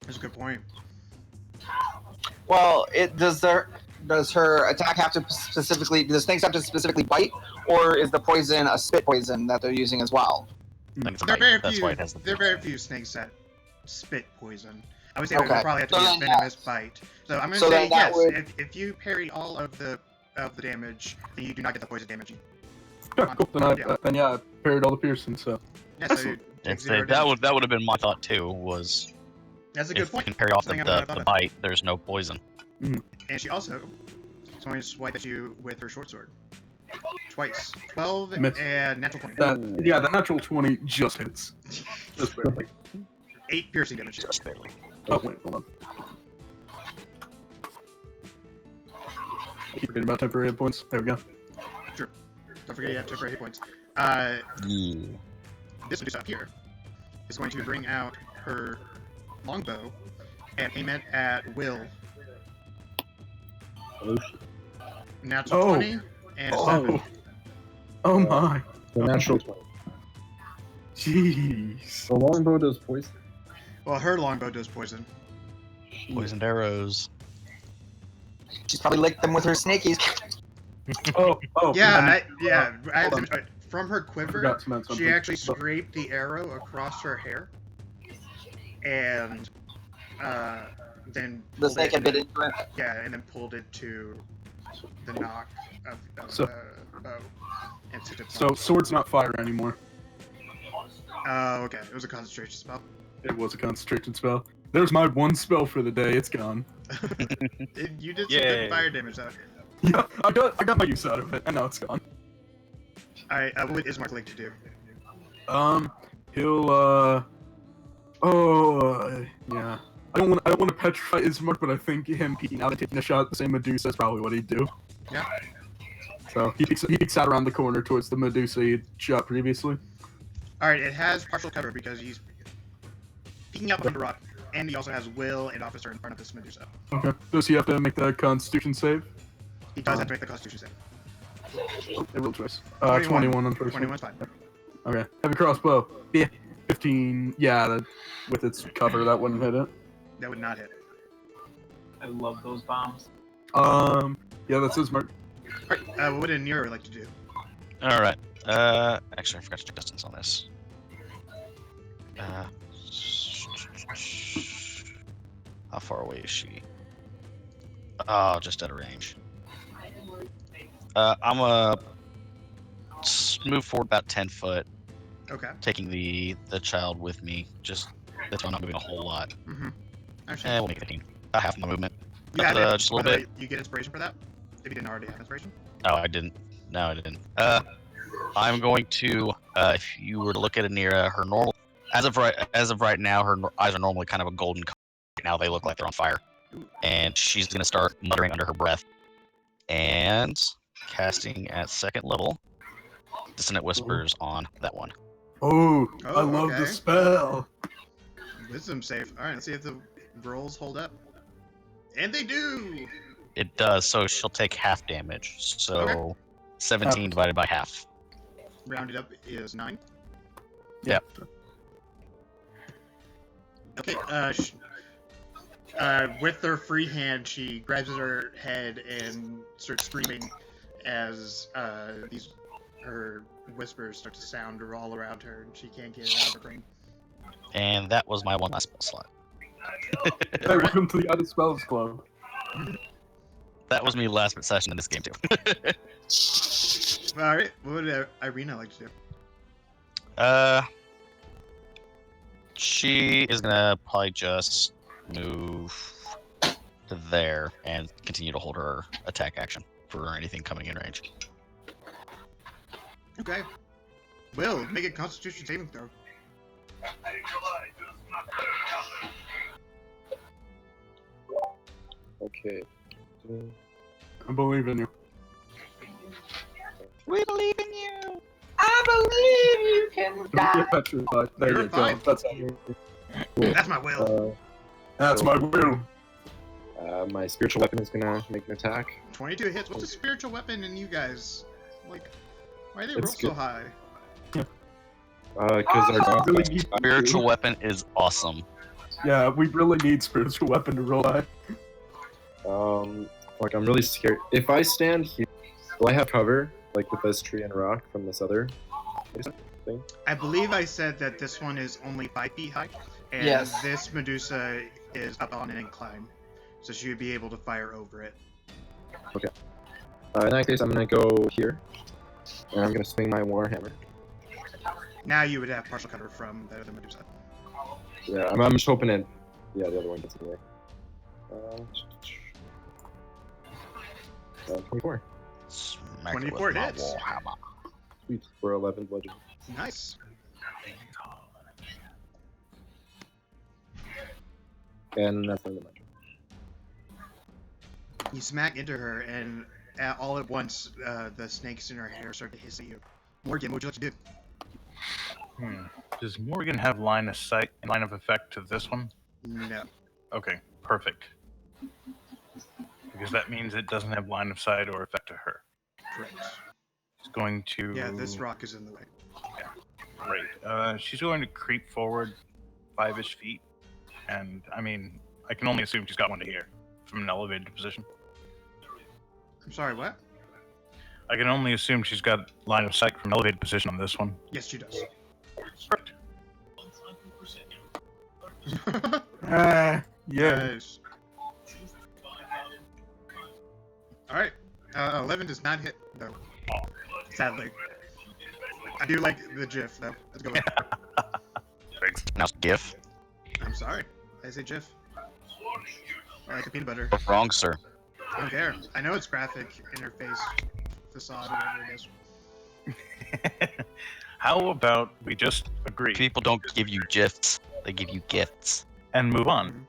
That's a good point. Well, does her attack have to specifically? Do the snakes have to specifically bite, or is the poison a spit poison that they're using as well? I think it's a There are bite. very That's few. why it has the There are very few snakes that spit poison. I would say Okay. that would probably have to So be a then, venomous bite. So I'm going to So say then that yes. would- If you parry all of the damage, then you do not get the poison damage. Yeah, cool. Then I parried all the piercing, so. Yeah, so Excellent. you take If 0 that damage. would have been my thought too. Was That's a good if point. you can parry off Something I might have the thought of. bite, there's no poison. And she also is going to swipe at you with her short sword. Twice. 12 Miss. and natural 20. That natural 20 just hits. Just barely. 8 piercing damage. Just barely. Oh, wait, hold on. I keep forgetting about temporary hit points. There we go. Don't forget you have temporary hit points. Yeah. This Medusa up here is going to bring out her longbow and aim it at Will. Oh, shit. Natural Oh. 20 and a 7. Oh my. The natural 20. Jeez. The longbow does poison. Well, her longbow does poison. Poisoned arrows. She's probably licked them with her snakies. Oh. Yeah, hold on. from her I quiver, forgot to mention she something. actually scraped the arrow across her hair, and then The pulled snake it, had bit into it. yeah, and then pulled it to the knock of So- the bow and sent it. So, sword's not fire anymore. Oh, okay, it was a concentration spell. It was a concentration spell. There's my one spell for the day. It's gone. You did some Yay. good fire damage though. Yeah, I got my use out of it, and now it's gone. Alright, what would Ismark like to do? He'll yeah. I don't want to petrify Ismark, but I think him peeking out and taking a shot at the same Medusa is probably what he'd do. Yeah. So he peeks out around the corner towards the Medusa he shot previously. Alright, it has partial cover because he's peeking out behind the rock, and he also has Will and Officer in front of this Medusa. Okay. Does he have to make that Constitution save? He does have to make the Constitution save. They rolled twice. 21. 21 on first. 21's fine. Okay. Heavy crossbow. Yeah. 15. Yeah, with its cover, that wouldn't hit it. That would not hit. I love those bombs. Yeah, that's Ismark. Alright, what would Anira like to do? All right. Actually, I forgot to check distance on this. How far away is she? Oh, just out of range. I'm gonna move forward about 10 foot, Okay. taking the child with me. Just that's why I'm not moving a whole lot. Mm-hmm. Actually, We'll make it 15. About half my movement. you have it, just a little but, bit. You get inspiration for that? If you didn't already have inspiration? Oh, I didn't. No, I didn't. I'm going to. If you were to look at Anira, her normal, as of right now, her eyes are normally kind of a golden color. Right now, they look like they're on fire, and she's gonna start muttering under her breath, and casting at second level, Dissonant Whispers on that one. Oh, I Oh, love okay. the spell. Wisdom save. Alright, let's see if the rolls hold up. And they do! It does. So she'll take half damage. So Okay. 17 divided by half. Rounded up is 9. Yep. Okay, with her free hand, she grabs at her head and starts screaming as her whispers start to sound all around her, and she can't get it out of her brain. And that was my one last spell slot. Hey, welcome to the Other Spells Club. That was me last session in this game too. Alright, what would Irina like to do? She is gonna probably just move to there and continue to hold her attack action for anything coming in range. Okay. Will, make a Constitution saving throw. Okay. I believe in you. We believe in you. I believe you can Don't die. get petrified. There You're you go. fine. That's That's my will. my will. My spiritual weapon is gonna make an attack. 22 hits. What's a spiritual weapon in you guys? Like, why do they roll It's so good. high? Because our Really need Spiritual weapon is awesome. Yeah, we really need spiritual weapon to roll high. Like I'm really scared. If I stand here, will I have cover, like with this tree and rock from this other thing? I believe I said that this one is only 5 feet high, and Yes. this Medusa is up on an incline, so she would be able to fire over it. In that case, I'm gonna go here, and I'm gonna swing my warhammer. Now you would have partial cover from the other Medusa. Yeah, I'm just hoping it. Yeah, the other one gets in the way. 24. Smack it 24 with my hits. warhammer. Sweet for 11 bludgeoning. Nice. And that's not much. You smack into her, and all at once, the snakes in her hair start to hiss at you. Morgan, what would you like to do? Does Morgan have line of sight and line of effect to this one? No. Okay, perfect. Because that means it doesn't have line of sight or effect to her. Correct. It's going to. Yeah, this rock is in the way. Great. She's going to creep forward 5-ish feet, and I mean, I can only assume she's got one to here from an elevated position. I'm sorry, what? I can only assume she's got line of sight from an elevated position on this one. Yes, she does. Perfect. Yeah. Nice. Alright. 11 does not hit, though. Sadly. I do like the GIF, though. Let's go with it. Thanks. Now, GIF. I'm sorry. I say GIF. I like the peanut butter. Wrong, sir. I don't care. I know it's graphic interface facade or whatever it is. How about we just agree People don't give you gifs; they give you gifts. and move on?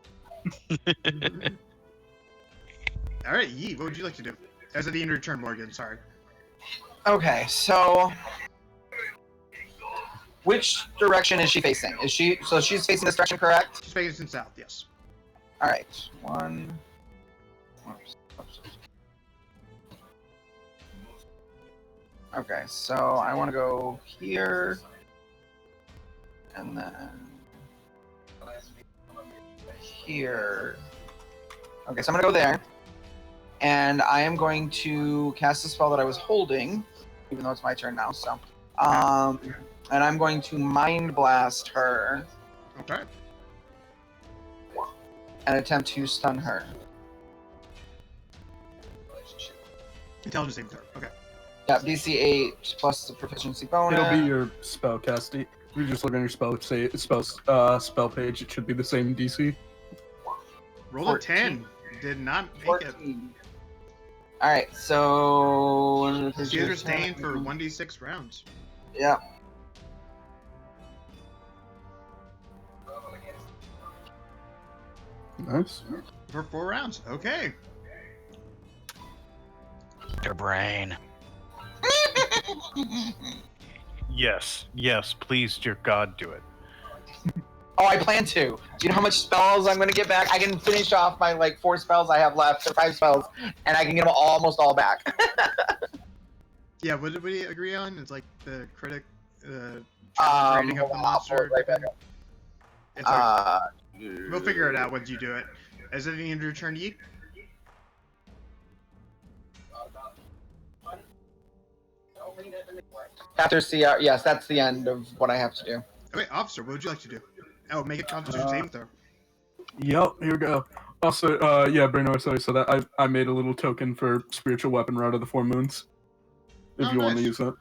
Alright, Yee, what would you like to do? As at the end of your turn, Morgan, sorry. Okay, so which direction is she facing? So she's facing this direction, correct? She's facing south, yes. All right, one. Whoops. Okay, so I want to go here, and then here. Okay, so I'm gonna go there, and I am going to cast a spell that I was holding, even though it's my turn now. So, and I'm going to mind blast her Okay. and attempt to stun her. Intelligence saving throw. Okay. Yeah, DC 8 plus the proficiency bonus. It'll be your spell casting. If you just look on your spell page, it should be the same DC. Roll a 10. Did not make it. 14. All right, so She is restrained for 1d6 rounds. Yeah. Nice. For 4 rounds. Okay. Your brain. Yes, please, dear God, do it. Oh, I plan to. Do you know how much spells I'm going to get back? I can finish off my 4 spells I have left, or 5 spells, and I can get them almost all back. Yeah, what did we agree on? It's like the critic rating of the Hold on, I'll pull monster. it right back up. It's like, we'll figure it out once you do it. Is it the end of your turn, Yeet? After CR, yes, that's the end of what I have to do. Okay, officer, what would you like to do? Oh, make a Constitution saving throw. Yep, here we go. Also, yeah, Brainor, sorry, so that I made a little token for spiritual weapon Route of the Four Moons. If Oh, you want to nice. use that.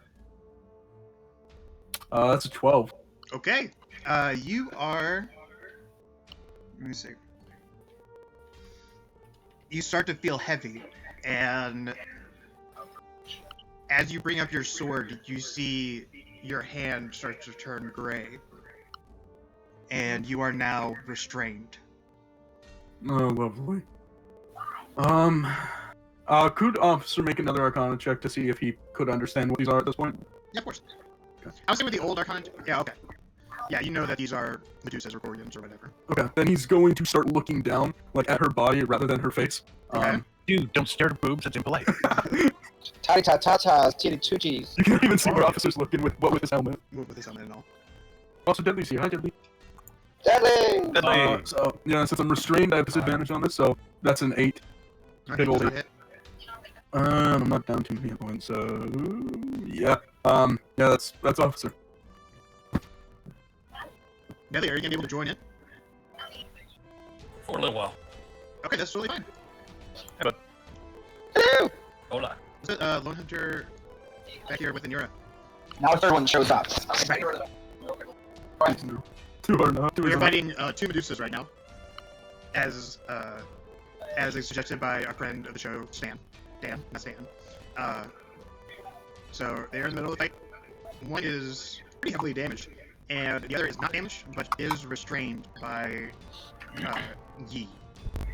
That's a 12. Okay. You are. Let me see. You start to feel heavy, and as you bring up your sword, you see your hand start to turn gray, and you are now restrained. Oh, lovely. Could officer make another Arcana check to see if he could understand what these are at this point? Yeah, of course. I was saying with the old Arcana. Yeah, okay. Yeah, you know that these are Medusas or Gorgons or whatever. Okay, then he's going to start looking down, at her body rather than her face. Okay. Dude, don't stare at boobs, it's impolite. Tati ta ta ta, titty tooties. You can't even see what officer's looking with his helmet. Move with this helmet and all. Also, Deadly's here. Hi, Deadly. Deadly! So, yeah, since I'm restrained, I have disadvantage on this, so that's an 8. Okay, Big does old that eight. hit? I'm not down too many hit points, so yeah. Yeah, that's officer. Nelly, are you gonna be able to join in? For a little while. Okay, that's totally fine. Hello! Hola. Is it Lone Hunter back here with Anira? Now a third one shows up. Too hard enough. We're fighting 2 Medusas right now, as is suggested by our friend of the show, Stan. Dan, not Stan. So they are in the middle of the fight. One is pretty heavily damaged, and the other is not damaged, but is restrained by Yi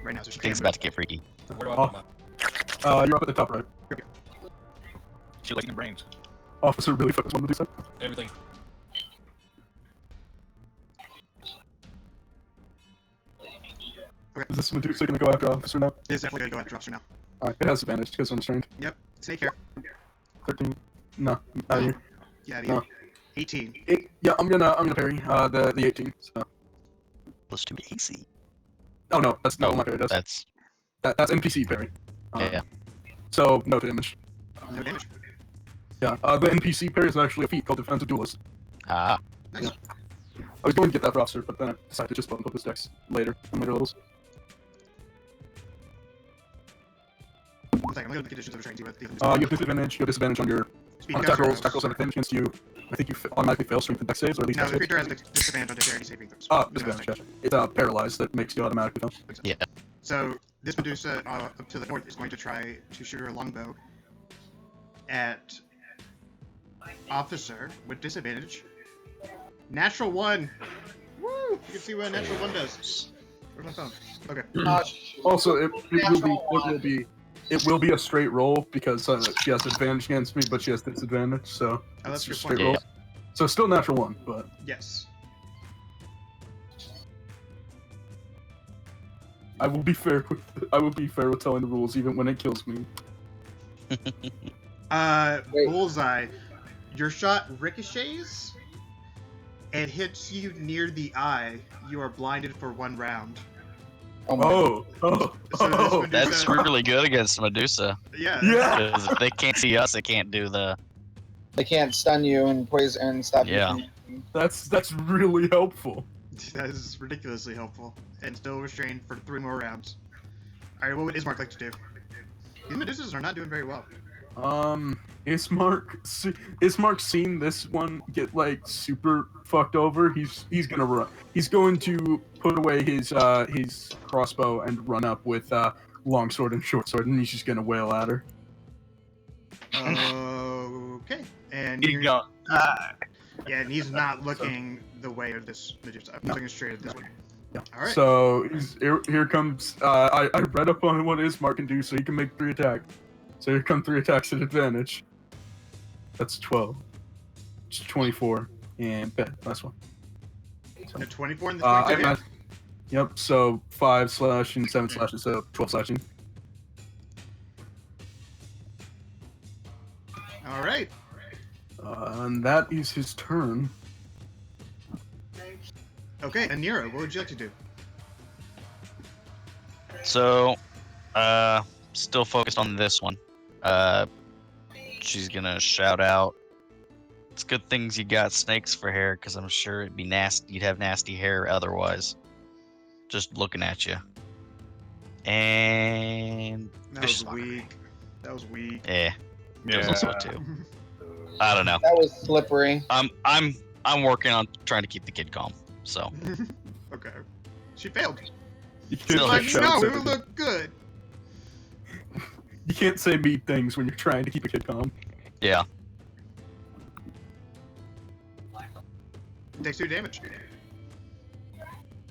right now. So she Things can't about move. to get freaky. Where do I put my You're up at the top right. She likes the brains. Officer really focused on the do everything? Is this Medusa gonna go after Officer now? It's definitely gonna go after Officer now. Alright, it has advantage because I'm restrained. Yep. Snake hair. 13. No, out of here. Yeah, the No. 18. Yeah, I'm gonna parry the 18. So. Plus 2 AC. Oh no, that's not Oh, my parry. that's That's NPC parry. yeah. So no damage. No damage. Yeah, the NPC parry is actually a feat called Defensive Duelist. Ah, Nice. I was going to get that for Officer, but then I decided to just bump up his dex later on later levels. One second, I'm looking at the conditions of restraint. See what these You have disadvantage. You have disadvantage on your Speed on counts attack or rolls. no? Attack rolls have advantage against you. I think you automatically fail strength and dex saves, or at least No, dex the saves. creature has disadvantage on dexterity saving throws. Ah, There's no disadvantage. Gotcha. It's paralyzed that makes you automatically fail. yeah. So this Medusa up to the north is going to try to shoot her longbow at Officer with disadvantage. Natural 1. Woo! You can see what a natural 1 does. Where's my phone? Okay. Also, it will be a straight roll because she has advantage against me, but she has disadvantage, so Oh, that's it's a just good point. straight rolls. So still natural 1, but Yes. I will be fair with telling the rules even when it kills me. Wait. Bullseye. Your shot ricochets and hits you near the eye. You are blinded for 1 round. Oh my Oh, So this Medusa, That's really good against Medusa. yeah. yeah. Because if they can't see us, they can't do the. They can't stun you and poison and stop Yeah. you from. That's really helpful. That is ridiculously helpful. And still restrained for 3 more rounds. Alright, what would Ismark like to do? These Medusas are not doing very well. Ismark seen this one get like super fucked over. He's gonna run. He's going to put away his crossbow and run up with long sword and short sword, and he's just gonna wail at her. Okay. And He you're, got yeah, and he's not looking the way of this Medusa. I'm looking straight at this one. Yeah. Alright. So here comes. I read up on what Ismark can do, so he can make 3 attacks. So here come 3 attacks at advantage. That's 12. It's 24. And last one. The 24 and the I 22. math- Yep, so 5 slashing, 7 slashing, so 12 slashing. Alright. And that is his turn. Okay, and Nero, what would you like to do? So, still focused on this one. She's gonna shout out. It's good things you got snakes for hair, because I'm sure it'd be nasty. You'd have nasty hair otherwise. Just looking at you. And That Fish was Stalker. weak. That was weak. There's also a 2. I don't know. That was slippery. I'm working on trying to keep the kid calm. So Okay. She failed. You Still can't, hit say No, shout it would look good. you can't say mean things when you're trying to keep a kid calm. yeah. Takes 2 damage.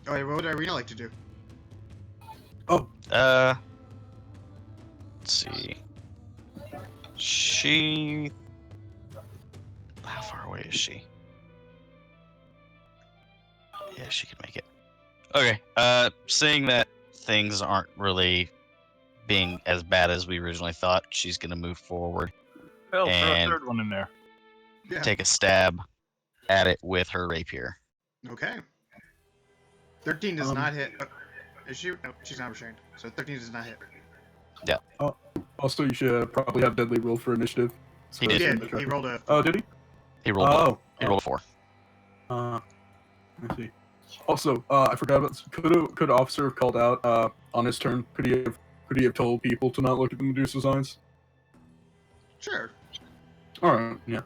Alright, what would Irina like to do? Let's see. She. How far away is she? Yeah, she can make it. Okay. Seeing that things aren't really being as bad as we originally thought, she's gonna move forward, Phil, throw a And- 3rd one in there. Yeah. take a stab at it with her rapier. Okay. 13 does Um, not hit. Is she? No, she's not restrained. So 13 does not hit. Also, you should probably have Deadly roll for initiative. He He did. did. He rolled a. Oh, did he? He rolled. He rolled a 4. Let's see. Also, I forgot about this. Could Officer have called out on his turn? Could he have told people to not look at the Medusa's eyes? Sure. All right, yeah.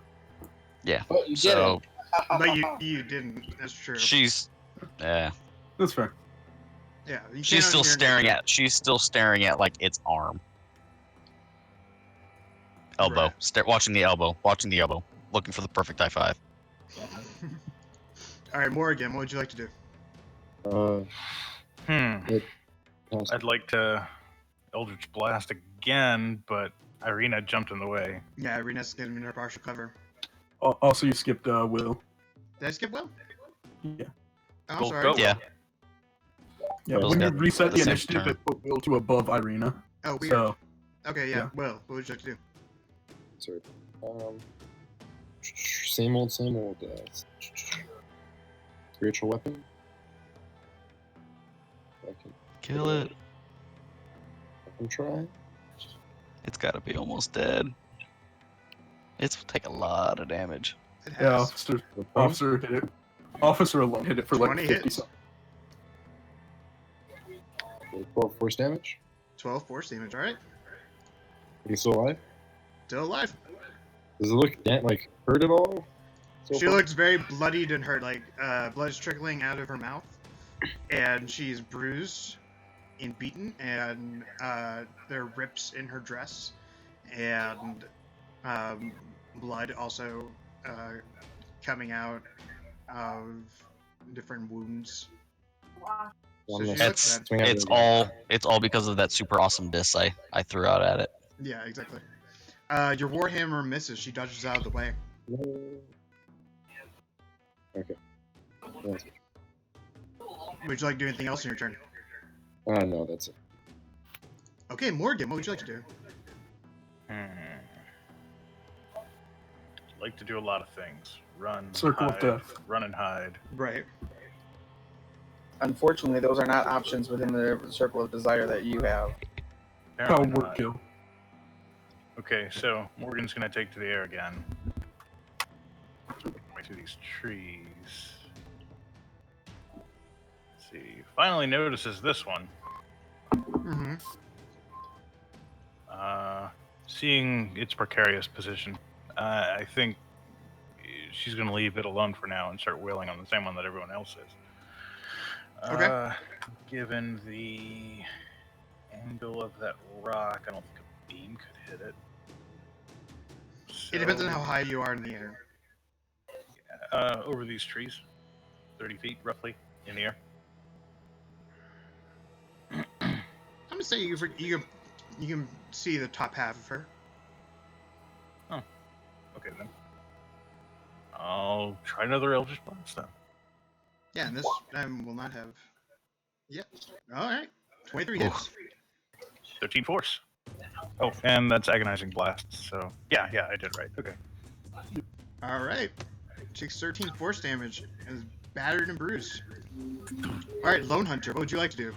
But you did So But you didn't. That's true. she's. That's fair. Yeah. You She's can't still unhear staring nature. at. She's still staring at like its arm. Elbow. Right. Watching the elbow. Watching the elbow. Looking for the perfect high five. All right, Morgan, what would you like to do? It passed. I'd like to Eldritch Blast again, but Irina jumped in the way. Yeah, Rena's getting her partial cover. Also, you skipped Will. Did I skip Will? Yeah. Oh, I'm Go, sorry. go. Yeah. Yeah, Will's when you got reset the the same initiative, turn. it put Will to above Irina. Oh, weird. So, Okay, yeah. yeah. Will, what would you like to do? Sorry. Same old, same old. Spiritual weapon. I Kill it. can try. It's got to be almost dead. It's take a lot of damage. It yeah, has. officer hit it. Officer alone hit it for like 20 50 hits. something. 12 force damage. 12 force damage, alright. Are you still alive? Still alive. Does it look like hurt at all? So She far? looks very bloodied and hurt, like blood is trickling out of her mouth, and she's bruised and beaten, and there are rips in her dress, and blood also coming out of different wounds. So she looks bad. It's all because of that super awesome diss I threw out at it. Yeah, exactly. Your warhammer misses. She dodges out of the way. No. Okay. That's good. Would you like to do anything else in your turn? No, that's it. Okay, Morgan, what would you like to do? Like to do a lot of things. Run, Circle of hide, death. run and hide. Right. Unfortunately, those are not options within the circle of desire that you have. Apparently Power not. kill. Okay, so Morgan's gonna take to the air again. Way through these trees. Let's see. Finally notices this one. Mm-hmm. Seeing its precarious position, I think she's gonna leave it alone for now and start wailing on the same one that everyone else is. Okay. Given the angle of that rock, I don't think a beam could hit it. It depends on So, how high you are in the air. over these trees, 30 feet roughly in the air. I'm gonna say you can see the top half of her. Okay then. I'll try another Eldritch Blast then. Yeah, and this time will not have. Yep. All right. 23 hits. 13 force. Oh, and that's agonizing blast. So yeah, I did right. Okay. All right. Takes 13 force damage and is battered and bruised. All right, Lone Hunter, what would you like to do?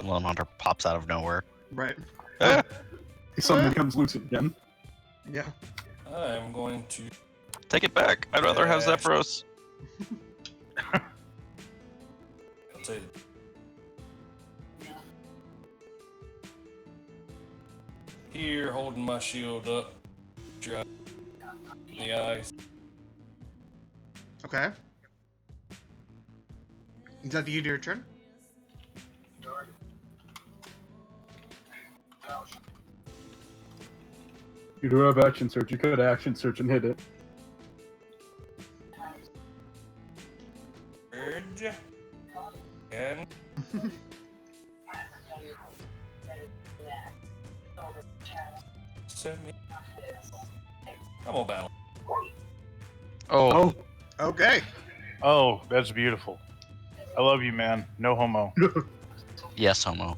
Lone Hunter pops out of nowhere. Right. He suddenly becomes lucid again. Yeah. I'm going to. Take it back. I'd rather have Zephyros. I'll tell you. Here, holding my shield up. Dry the ice. Okay. Is that the end of your turn? You do have action search. You could action search and hit it. Urge. And. Send me. I'm on battle. Oh, Okay. Oh, that's beautiful. I love you, man. No homo. yes, homo.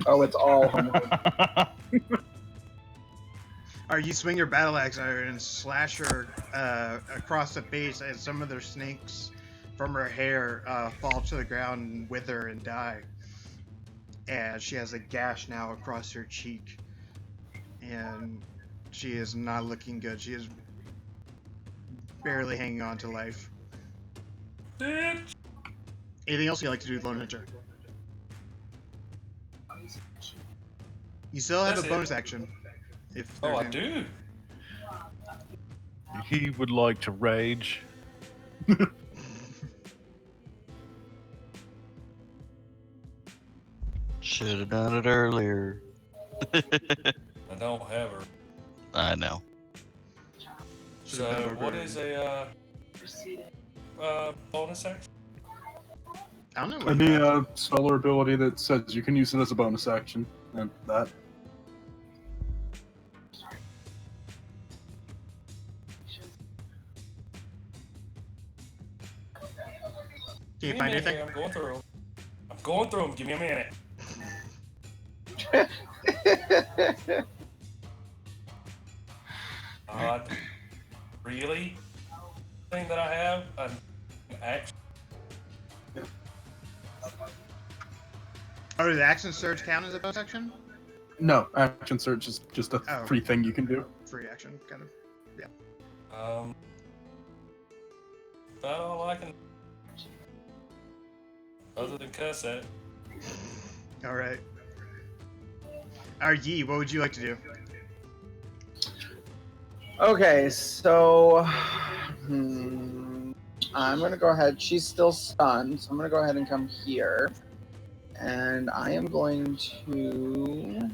Oh, it's all. All right, you swing your battle axe at her and slash her across the base, and some of the snakes from her hair fall to the ground and wither and die. And she has a gash now across her cheek, and she is not looking good. She is barely hanging on to life. Bitch. Anything else you'd like to do, Lone Hunter? You still have That's a it. bonus action. If Oh, there's I any- do. He would like to rage. Shit. Should have done it earlier. I don't have her. I know. Should've done So it what earlier. is a bonus action? I don't know what Any you have. spell or ability that says you can use it as a bonus action, and that. Can you Give me a find minute anything? here, I'm going through them. I'm going through them. Give me a minute. Really? Thing that I have an action. Oh, did the action surge count as a bonus action? No, action surge is just a Oh. free thing you can do. Free action, kind of. About all I can. Other than cuss at it. All right. Yi, what would you like to do? Okay, so I'm gonna go ahead. She's still stunned, so I'm gonna go ahead and come here, and I am going to.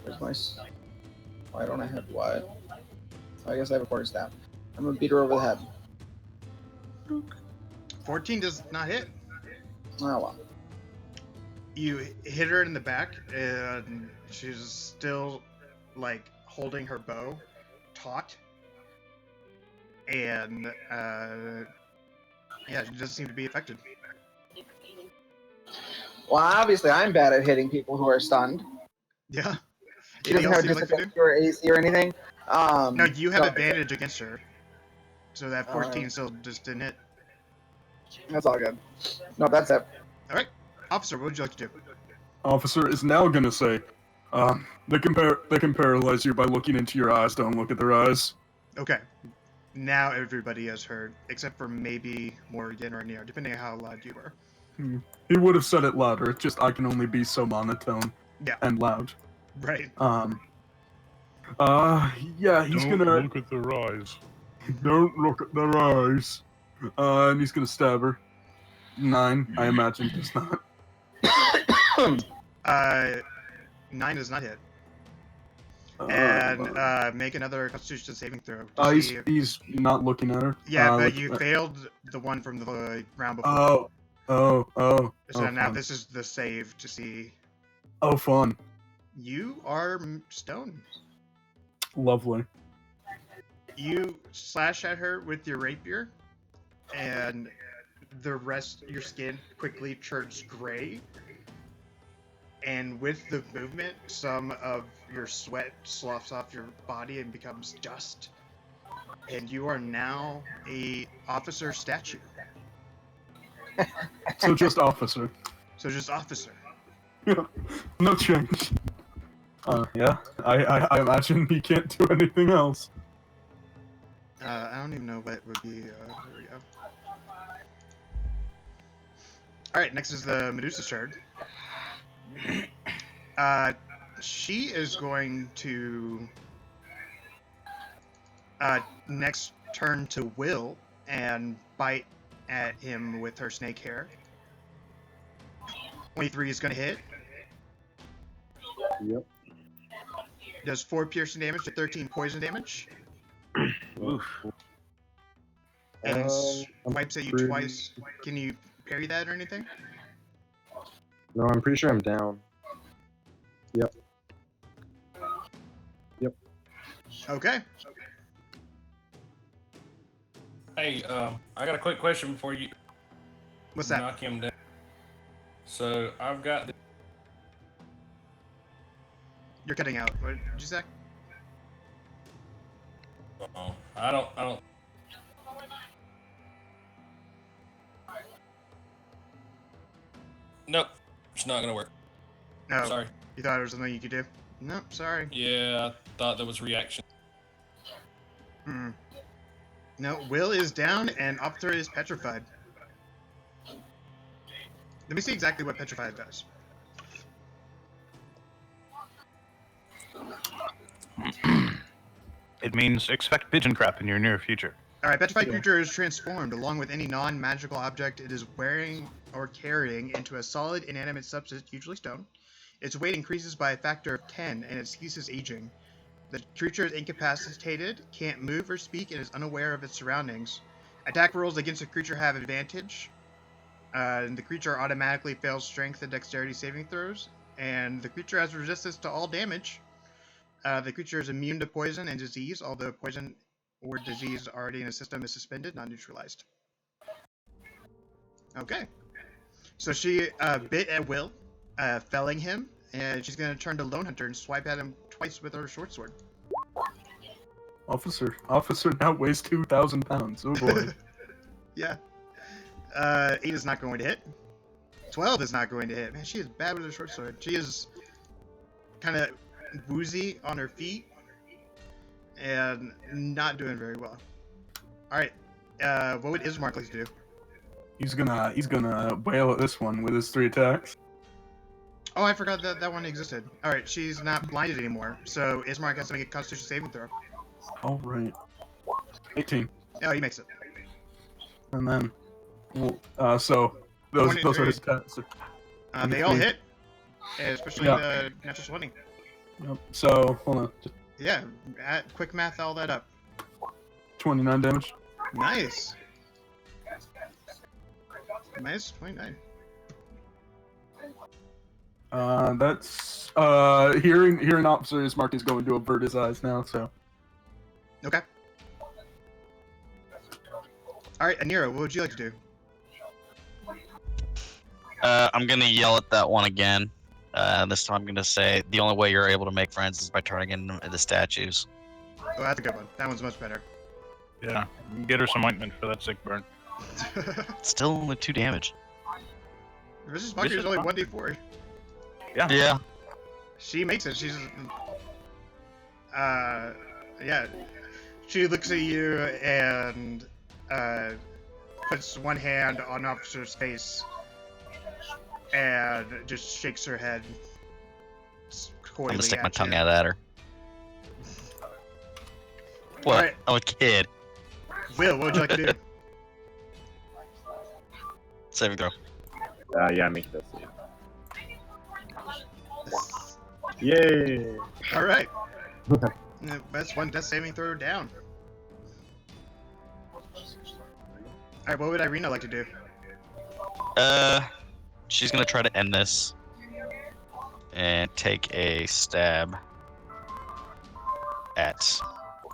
Where's my? Why don't I have what? I guess I have a quarterstaff. I'm gonna beat her over the head. 14 does not hit. Oh well. You hit her in the back, and she's still, like, holding her bow taut. And, yeah, she doesn't seem to be affected. Well, obviously I'm bad at hitting people who are stunned. Yeah. She Anything doesn't else have you'd like to do? disadvantage or AC or anything. No, you have so- advantage against her. So that 14 Alright. still just didn't hit. That's all good. No, that's it. Alright. Officer, what would you like to do? Officer is now gonna say, they can paralyze you by looking into your eyes. Don't look at their eyes. Okay. Now everybody has heard, except for maybe Morgan or Neo, depending on how loud you were. He would have said it louder. It's just I can only be so monotone Yeah. and loud. Right. Yeah, he's gonna look at their eyes. don't look at their eyes. And he's gonna stab her. 9, I imagine, does not. 9 does not hit. And make another Constitution saving throw. to He's, see if- he's not looking at her. Yeah, but like- you failed the one from the round before. Oh. So now fun. this is the save to see. Oh, fun. You are stone. Lovely. You slash at her with your rapier, and the rest of your skin quickly turns gray. And with the movement, some of your sweat sloughs off your body and becomes dust. And you are now a officer statue. So just officer. So just officer. No change. Yeah. I imagine he can't do anything else. I don't even know what would be. There we go. Alright, next is the Medusa Shard. She is going to next turn to Will and bite at him with her snake hair. 23 is going to hit. Yep. Does 4 piercing damage to 13 poison damage. Oof. And I'm wipes at you pretty- twice. Can you parry that or anything? No, I'm pretty sure I'm down. Yep. Okay. Hey, I got a quick question before you What's that? knock him down. So I've got. You're cutting out. What did you say? Oh, I don't. Nope, it's not gonna work. No. Sorry. You thought there was something you could do? Nope, sorry. Yeah, I thought there was reaction. Hmm. No, Will is down and Opthra is petrified. Let me see exactly what petrified does. It means expect pigeon crap in your near future. Alright, petrified creature is transformed along with any non-magical object it is wearing or carrying into a solid inanimate substance, usually stone. Its weight increases by a factor of 10 and it ceases aging. The creature is incapacitated, can't move or speak, and is unaware of its surroundings. Attack rolls against the creature have advantage. And the creature automatically fails strength and dexterity saving throws. And the creature has resistance to all damage. The creature is immune to poison and disease, although poison or disease already in the system is suspended, not neutralized. Okay. So she bit at Will, felling him, and she's going to turn to Lone Hunter and swipe at him twice with her short sword. Officer now weighs 2,000 pounds. Oh boy. Yeah. 8 is not going to hit. 12 is not going to hit. Man, she is bad with her short sword. She is kind of woozy on her feet and not doing very well. Alright. What would Ismark like to do? He's gonna wail at this one with his 3 attacks. Oh, I forgot that one existed. Alright, she's not blinded anymore, so Ismark has to make a Constitution saving throw. All right. 18. Oh, he makes it. And then, so those are his attacks. They all hit, especially the natural 20. Yep. So hold on. Just Yeah, quick math all that up. 29 damage. Nice. Minus 29. That's hearing Officer Ismark is going to avert his eyes now. So Okay. Alright, Anira, what would you like to do? I'm gonna yell at that one again. This time I'm gonna say the only way you're able to make friends is by turning into statues. Oh, that's a good one. That one's much better. Yeah, get her some ointment for that sick burn. Still only 2 damage. Vicious Mockery is only 1d4. Yeah. She makes it. She's... yeah. She looks at you and, puts one hand on Officer's face and just shakes her head. I'm gonna stick my tongue out at her. What? Alright. I'm a kid. Will, what would you like to do? Saving throw. Yeah, make this. Yay! Alright. That's one death saving throw down. Alright, what would Irina like to do? She's gonna try to end this and take a stab at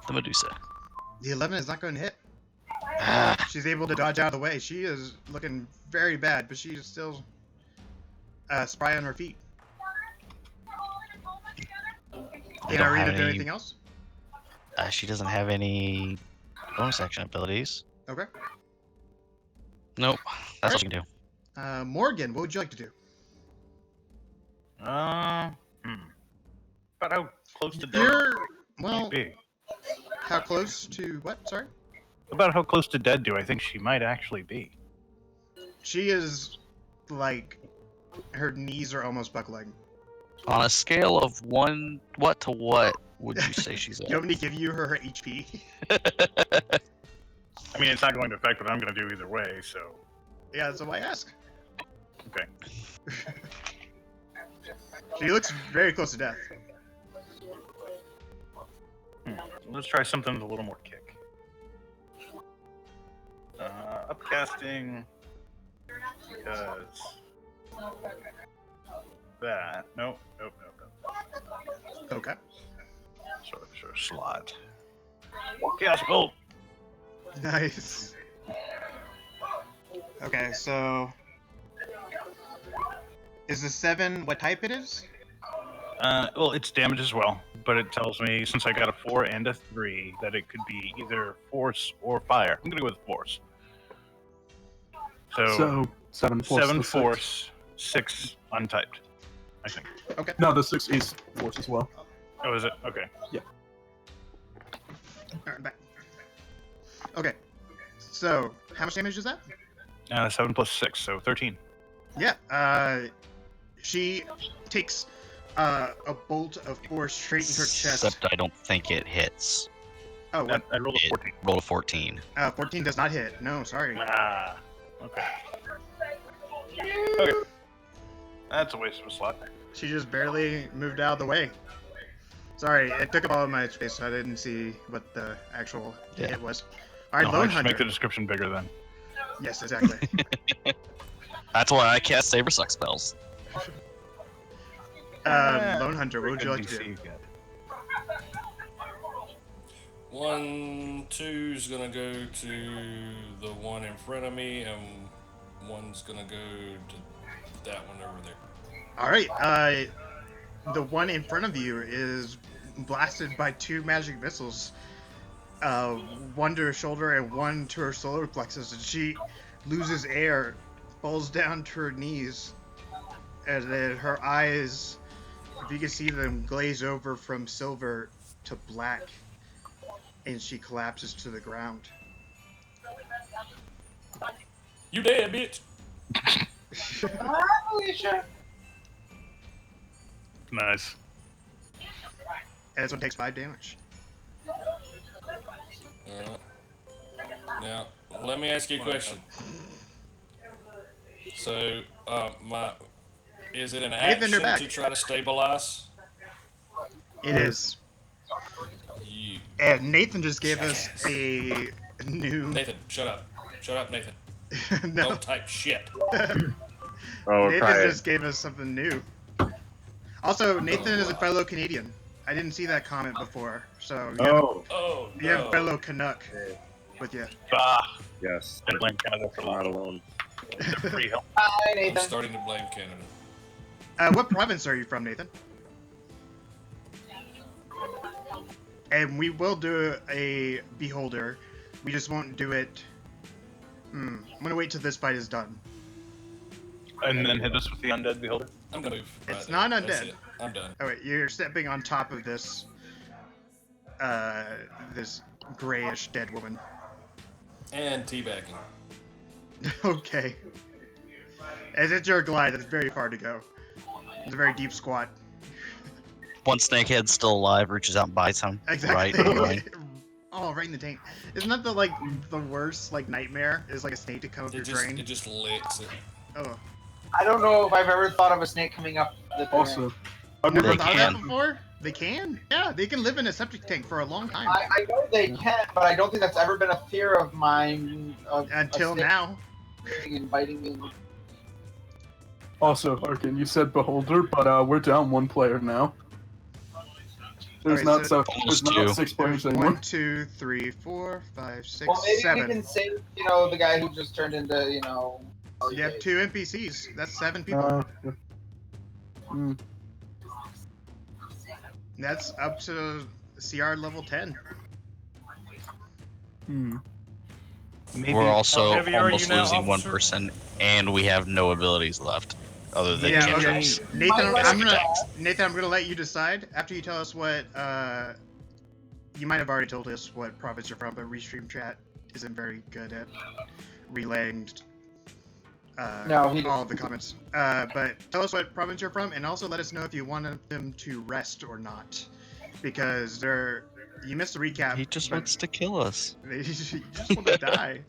the Medusa. The 11 is not going to hit. She's able to dodge out of the way. She is looking very bad, but she is still spry on her feet. Can Irina do anything else? She doesn't have any bonus action abilities. Okay. Nope. That's all she can do. Morgan, what would you like to do? About how close to dead You're... do Well, you be? how close to what? Sorry? About how close to dead do I think she might actually be? She is, like... Her knees are almost buckling. On a scale of what to what would you say she's You at? want me to give you her HP? I mean, it's not going to affect what I'm going to do either way, so... Yeah, that's why I ask. Okay. She looks very close to death. Let's try something with a little more kick. Upcasting... Because... That... Nope. Okay. Sort of slot. Chaos Bolt! Nice. Okay, so... Is the 7 what type it is? Well, it's damage as well, but it tells me, since I got a 4 and a 3, that it could be either force or fire. I'm gonna go with force. So 7 force. 7 the 6. force, 6 untyped, I think. Okay. No, the 6 is force as well. Oh, is it? Okay. Alright, back. Okay. So, how much damage is that? 7 plus 6, so 13. Yeah, she takes a bolt of force straight in her chest. Except I don't think it hits. Oh, what? I rolled a It 14. rolled a 14. 14 does not hit. No, sorry. Ah, okay. Okay. That's a waste of a slot. She just barely moved out of the way. Sorry, it took up all of my space, so I didn't see what the actual hit was. All right, No, I Lone should make the Hunter. description bigger then. Yes, exactly. That's why I cast Saber Suck spells. Lone Hunter, what would you like to do? DC again. 1, 2's gonna go to the one in front of me, and one's gonna go to that one over there. All right, the one in front of you is blasted by 2 magic missiles. One to her shoulder and one to her solar plexus, and she loses air, falls down to her knees, and then her eyes, if you can see them, glaze over from silver to black, and she collapses to the ground. You dead, bitch. Alicia. Nice. And this one takes 5 damage. Alright. Now, let me ask you a question. So, is it an Nathan, you're action back. to try to stabilize? It is. You. And Nathan just gave us a new. Nathan, shut up. Shut up, Nathan. No, Don't type shit. Oh, Nathan try just gave us something new. Also, Nathan is a fellow Canadian. I didn't see that comment before, so you, Oh, Oh, you have no. fellow Canuck with you. Ah, yes. I blame Canada for I'm not long. alone. Free help. Hi, I'm Nathan. starting to blame Canada. What province are you from, Nathan? And we will do a beholder. We just won't do it. I'm gonna wait till this fight is done. And then hit us with the undead beholder. I'm gonna move. It's right not there. That's undead. it. I'm done. Oh wait, you're stepping on top of this. This grayish dead woman. And teabagging. Okay. As it's your glide, it's very far to go. It's a very deep squat. One snakehead still alive reaches out and bites him. Exactly. Right in the groin. Oh, right in the taint. Isn't that the worst nightmare? Is like a snake to come up your drain? It just licks it. Oh, I don't know if I've ever thought of a snake coming up the drain. Also, I've never They thought of can. that before. They can. Yeah, they can live in a septic tank for a long time. I know they can, but I don't think that's ever been a fear of mine. Until now. And biting me. Also, Arkin, you said beholder, but we're down 1 player now. There's Alright, not so- there's not Two. 6 players anymore. 1, 2, 3, 4, 5, 6, Well, maybe 7. we can save, the guy who just turned into, You have 2 NPCs. That's 7 people. Yeah. Hmm. That's up to CR level 10. Hmm. Maybe. We're also How heavy are almost you now, losing one officer? person, and we have no abilities left other than Yeah, okay. cantrips. Nathan, Might I'm wanna- gonna let you decide after you tell us what. You might have already told us what province you're from, but Restream chat isn't very good at relaying. No, he all of the comments. But tell us what province you're from, and also let us know if you wanted them to rest or not, because you missed the recap. He just but wants to kill us. They just want to die.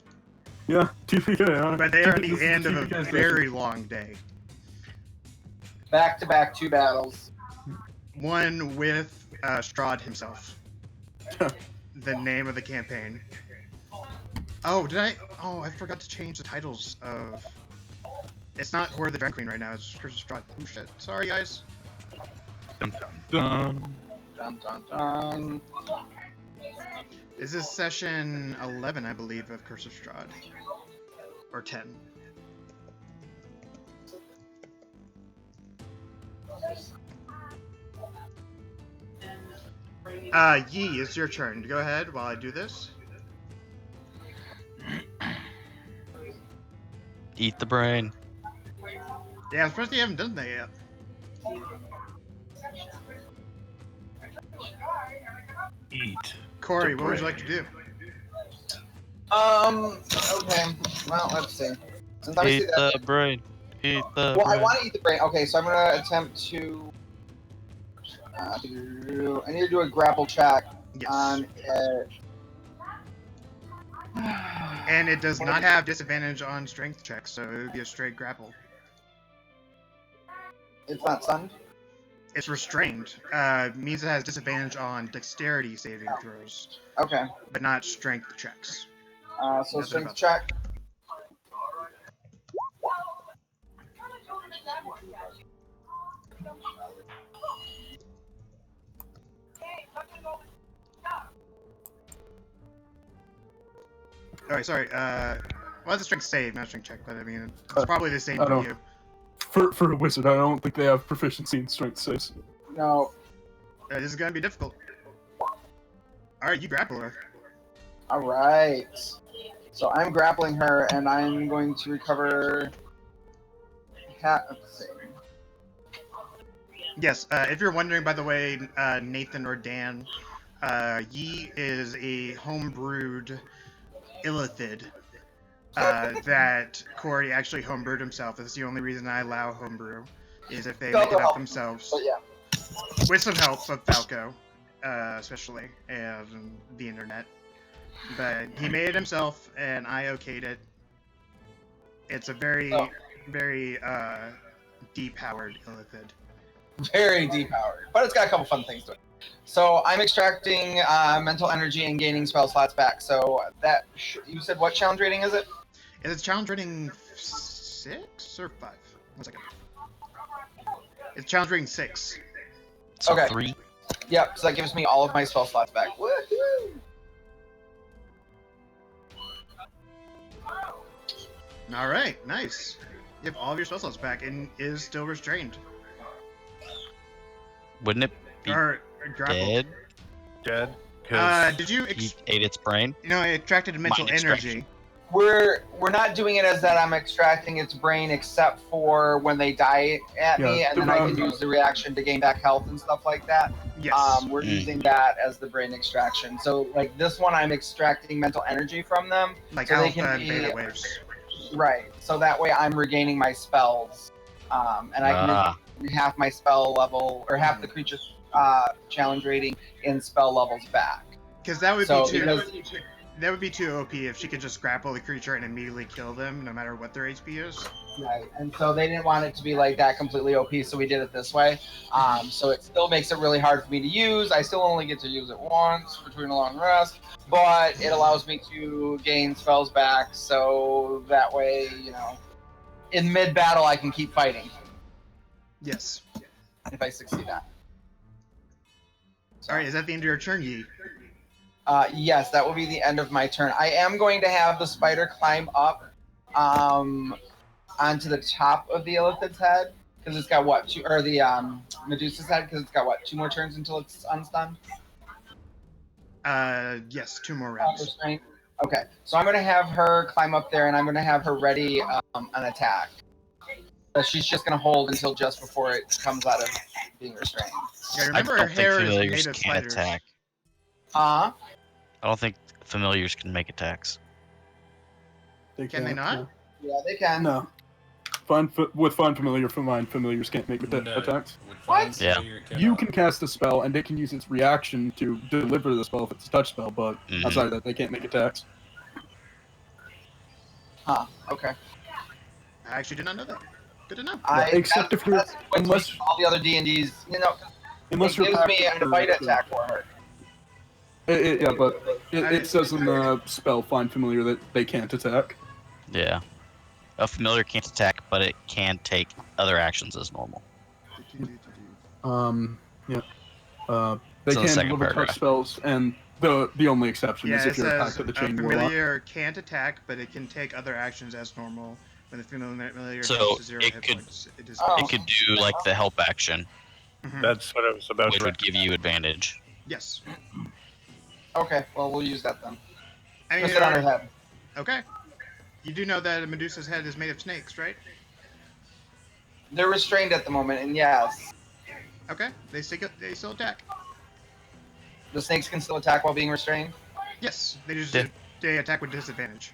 Yeah, TPK. But they are at This the is end of a TPK very long day. Back-to-back 2 battles. One with Strahd himself. The name of the campaign. Oh, I forgot to change the titles of. It's not Horde of the Dragon Queen right now. It's Curse of Strahd. Oh shit! Sorry, guys. Dun, dun. Dun, dun, dun. This is session 11, I believe, of Curse of Strahd, or 10. Yi, it's your turn. Go ahead while I do this. Eat the brain. Yeah, I'm surprised you haven't done that yet. Eat. Corey, The what would you brain. like to do? Okay. Well, let's see. Since obviously Eat the brain. Eat the Well, I brain. want to eat the brain. Okay, so I'm gonna attempt to. I need to do a grapple check Yes. on And it does not have disadvantage on strength checks, so it would be a straight grapple. It's not stunned. It's restrained. Means it has disadvantage on dexterity saving throws, Okay. but not strength checks. So Nothing strength about check. Alright, sorry. Well, it's a strength save, not a strength check, but I mean, it's probably the same I for don't- you. For a wizard, I don't think they have proficiency in strength saves. No. This is gonna be difficult. Alright, you grapple her. All right. So I'm grappling her, and I'm going to recover. Let's see. Yes, if you're wondering, by the way, Nathan or Dan, Yi is a homebrewed illithid that Corey actually homebrewed himself. That's the only reason I allow homebrew, is if they make it up themselves. But yeah. With some help of Falco, especially, and the internet. But he made it himself, and I okayed it. It's a very, very depowered illithid. Very depowered, but it's got a couple fun things to it. So I'm extracting mental energy and gaining spell slots back. So that you said what challenge rating is it? Is it challenge rating 6 or 5? 1 second. It's challenge rating 6. So Okay. 3. Yep. So that gives me all of my spell slots back. Woohoo! All right, nice. You have all of your spell slots back and is still restrained. Wouldn't it be Or grappled. dead? Dead. 'Cause Did you? He ate its brain? You know, it extracted mental Mind extraction. energy. We're not doing it as that I'm extracting its brain, except for when they die at me, Yeah, and then I can use the reaction to gain back health and stuff like that. Yes. We're using that as the brain extraction. So like this one, I'm extracting mental energy from them. Like so they alpha can and be- beta waves. Right. So that way I'm regaining my spells, and I can regain half my spell level or half the creature's challenge rating in spell levels back. Because that would So be too. because- That would be too OP if she could just grapple the creature and immediately kill them, no matter what their HP is. Right, and so they didn't want it to be like that completely OP, so we did it this way. So it still makes it really hard for me to use. I still only get to use it once between a long rest, but it allows me to gain spells back, so that way, you know, in mid-battle I can keep fighting Yes. if I succeed at. So, All right, is that the end of your turn, Yi? yes, that will be the end of my turn. I am going to have the spider climb up onto the top of the illithid's head, because it's got what, or the Medusa's head, because it's got what, 2 more turns until it's unstunned? Yes, 2 more rounds. Restraint? Okay, so I'm going to have her climb up there, and I'm going to have her ready an attack. But she's just going to hold until just before it comes out of being restrained. Yeah, I remember her don't think hair is familiars made of can spiders. attack. Uh-huh. I don't think familiars can make attacks. Can they can't, not? Yeah, they can. No. With Find Familiar for mine, familiars can't make attacks. With What? Find Yeah. Familiar, it You cannot. can cast a spell, and it can use its reaction to deliver the spell if it's a touch spell, but Mhm. outside of that, they can't make attacks. Huh, okay. I actually did not know that. Good to know. Except if you're- that's what unless- makes all the other D&Ds, you know, Unless it you're gives me a bite attack for her. Yeah, but it says in the spell Find Familiar that they can't attack. Yeah. A familiar can't attack, but it can take other actions as normal. Yeah. They It's in the can second deliver paragraph. touch spells, and the only exception Yeah, is it if you're says attacked at the a chain warlock. familiar can't attack, but it can take other actions as normal. When the familiar So drops to 0 it hit could- points, it is. Oh. It could do like the help action, Mhm. That's what I was about which to. would give you advantage. Yes. Okay, well, we'll use that then. I mean, Twist it on her head. okay. You do know that a Medusa's head is made of snakes, right? They're restrained at the moment, and yes, Okay. They still attack. the snakes can still attack while being restrained. Yes. Yeah. They attack with disadvantage.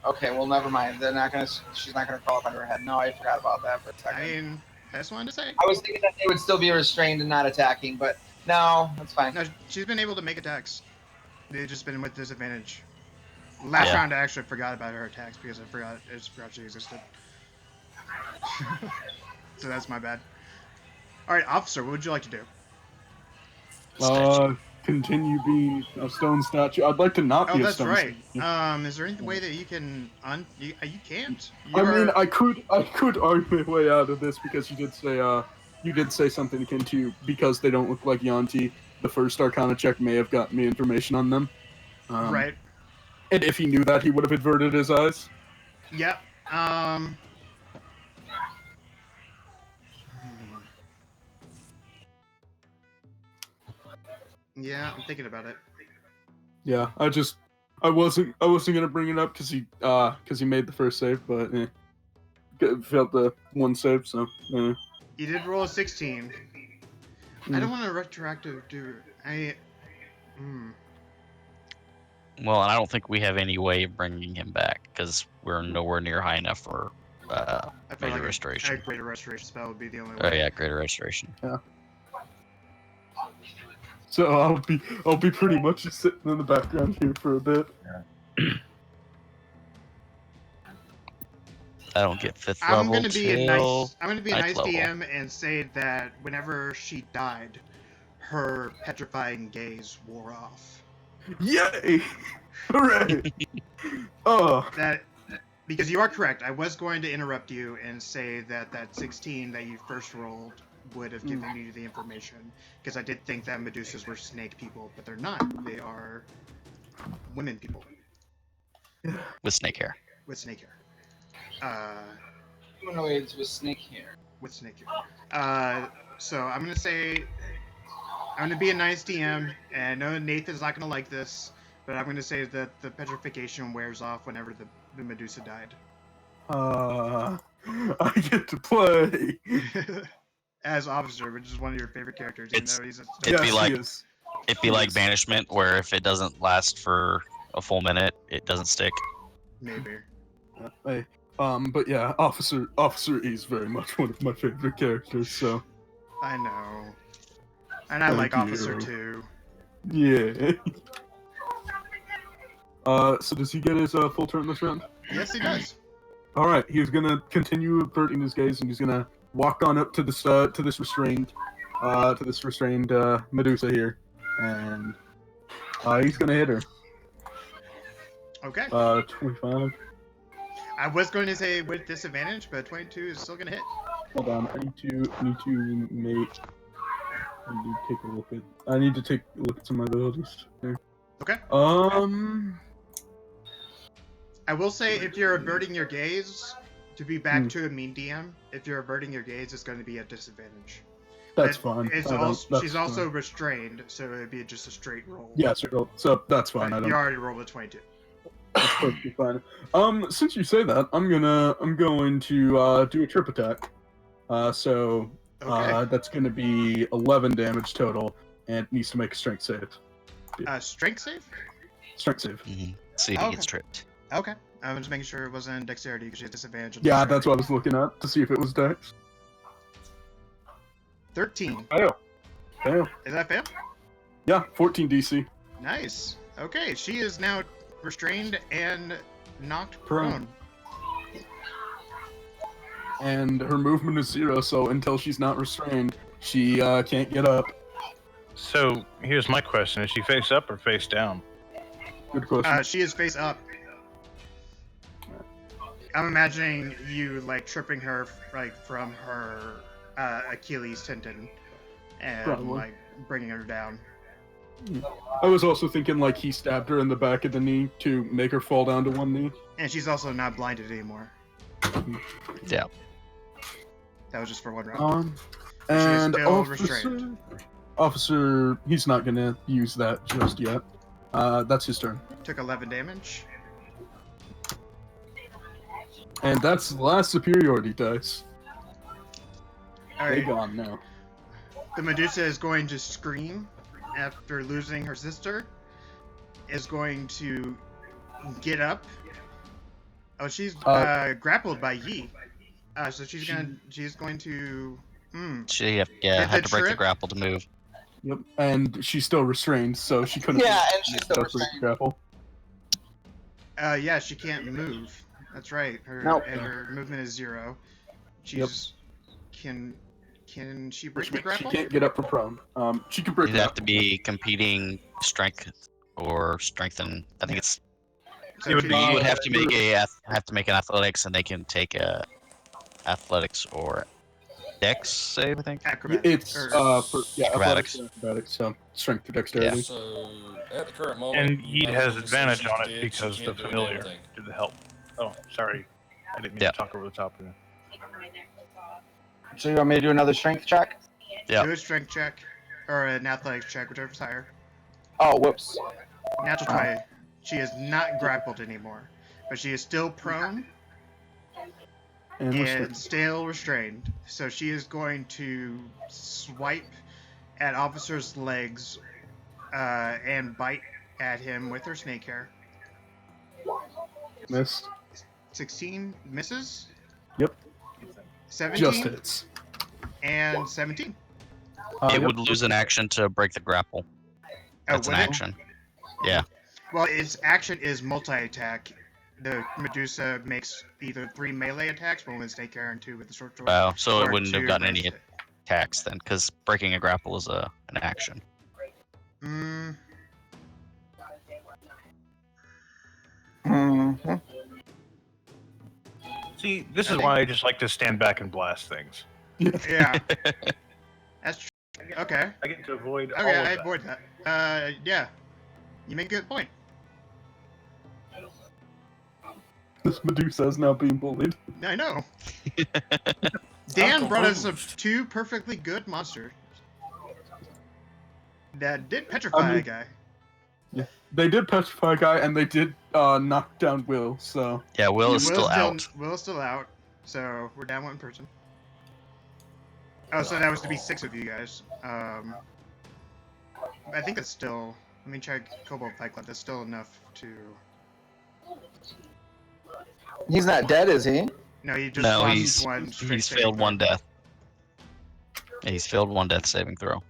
Okay, well, never mind. They're not gonna. She's not gonna crawl up on her head. No, I forgot about that for a second. I mean, I just wanted to say. I was thinking that they would still be restrained and not attacking, but no, that's fine. No, she's been able to make attacks. They've just been with disadvantage. Last Yeah. round, I actually forgot about her attacks because I just forgot she existed. So that's my bad. All right, officer, what would you like to do? Statue. Continue being a stone statue. I'd like to not Oh, be a that's stone right. statue. Is there any way that you can you can't. I mean, You're I could argue my way out of this because you did say something akin to because they don't look like Yanti. The first Arcana check may have gotten me information on them. right. And if he knew that, he would have averted his eyes. Yep. Yeah, I'm thinking about it. Yeah, I wasn't gonna bring it up because he made the first save, but failed the one save, so. You did roll a 16. I don't want to retroactive do. Well, and I don't think we have any way of bringing him back because we're nowhere near high enough for I feel Major like Restoration. a greater restoration spell would be the only Oh way. yeah, Greater Restoration. So I'll be pretty much just sitting in the background here for a bit. I don't get 5th I'm level gonna be a till nice. I'm gonna be a ninth nice level. DM and say that whenever she died, her petrifying gaze wore off. Yay! Hooray! Oh, That because you are correct. I was going to interrupt you and say that 16 that you first rolled would have given you the information because I did think that Medusas were snake people, but they're not. They are women people With snake hair. with snake hair. Humanoids with snake hair. With snake hair. So I'm gonna say I'm gonna be a nice DM, and I know Nathan's not gonna like this, but I'm gonna say that the petrification wears off whenever the Medusa died. I get to play. As officer, which is one of your favorite characters, even though he's a It'd be Yes, like he is. it'd be like banishment, where if it doesn't last for a full minute, it doesn't stick. maybe. But yeah, Officer E is very much one of my favorite characters. So I know. And I Thank like Officer you. too. yeah. So does he get his full turn this round? Yes, he does. All right, he's gonna continue averting his gaze, and he's gonna walk on up to this restrained Medusa here, and he's gonna hit her. Okay. 25. I was going to say with disadvantage, but 22 is still gonna hit. Hold on, I need to make. I need to take a look at some of my abilities. There. Okay. I will say if you're averting your gaze, to be back to a mean DM, if you're averting your gaze, it's going to be at disadvantage. That's But fine. It's I don't- also, that's she's fine. also restrained, so it'd be just a straight roll. Yeah, so that's fine. But I don't. you already rolled a 22. That's perfectly fine. Since you say that, I'm going to do a trip attack. So Okay. that's gonna be 11 damage total, and it needs to make a strength save. Strength save? Strength save. Mm-hmm. See if Okay. he gets tripped. Okay. I was just making sure it wasn't dexterity because she has disadvantage. on Yeah, dexterity. that's what I was looking at to see if it was dex. 13. Fail. Fail. Is that fail? Yeah, 14 DC. Nice. Okay, she is now restrained and knocked Prone. prone. And her movement is 0, so until she's not restrained, she can't get up. So here's my question: is she face up or face down? Good question. She is face up. I'm imagining you like tripping her like from her Achilles tendon and Probably. like bringing her down. I was also thinking like he stabbed her in the back of the knee to make her fall down to one knee. And she's also not blinded anymore. Yeah. That was just for one round. And still officer, restrained. officer, he's not gonna use that just yet. That's his turn, Took 11 damage. and that's the last superiority dice. They Alright. gone now. The Medusa is going to scream after losing her sister. Is going to get up. Oh, she's grappled by Yi. So she's going to. She Hit had the to break the trip? grapple to move. Yep, and she's still restrained, so she couldn't. Yeah, and she's still break the restrained. grapple. Yeah, she can't move. That's right. Nope. Her movement is 0. Yep. She's can she break Which the means she grapple? can't get up for prone. She can break You'd it have up. to be competing strength or strengthen. I think it's So It would she- be- you would have to make an athletics, and they can take a athletics or dex save. I think. acrobatics. It's or, for Acrobatics. athletics and acrobatics, so strength or Yeah. dexterity. So at the current moment, And you Yeet might as has well just say advantage she's on it dead, because she the can't do a damn familiar thing. did the help. Oh, sorry. I didn't mean Yeah. to talk over the top of you. So you want me to do another strength check? Yeah. Do a strength check or an athletics check, whichever's higher. Oh, whoops. Natural 20. She is not grappled anymore, but she is still prone And and restraint. still restrained. So she is going to swipe at Officer's legs and bite at him with her snake hair. Miss. 16 misses. Yep. 17 Just hits. and 17. It Yep. would lose an action to break the grapple. That's an would it? action. Yeah. Well, its action is multi-attack. The Medusa makes either 3 melee attacks, 1 with snake hair and 2 with the short sword. Wow. So it or wouldn't have 2 gotten ranged any attacks then, because breaking a grapple is an action. Mm, Mhm. See, this I is think- why I just like to stand back and blast things. yeah. That's true. Okay. I get to avoid all Okay, of I that. avoid that. Yeah. You make a good point. This Medusa is now being bullied. I know. Dan I'm brought us confused. 2 perfectly good monsters that did petrify mean- a guy. They did petrify a guy, and they did knock down Will. So Yeah, Will is still out. Will's still out, so we're down 1 person. Oh, so that was to be 6 of you guys. I think that's still. Let me check Cobalt Fight Club. That's still enough to. He's not dead, is he? No, he just No, lost he's 1 straight he's saving failed throw. 1 death. Yeah, he's failed 1 death saving throw.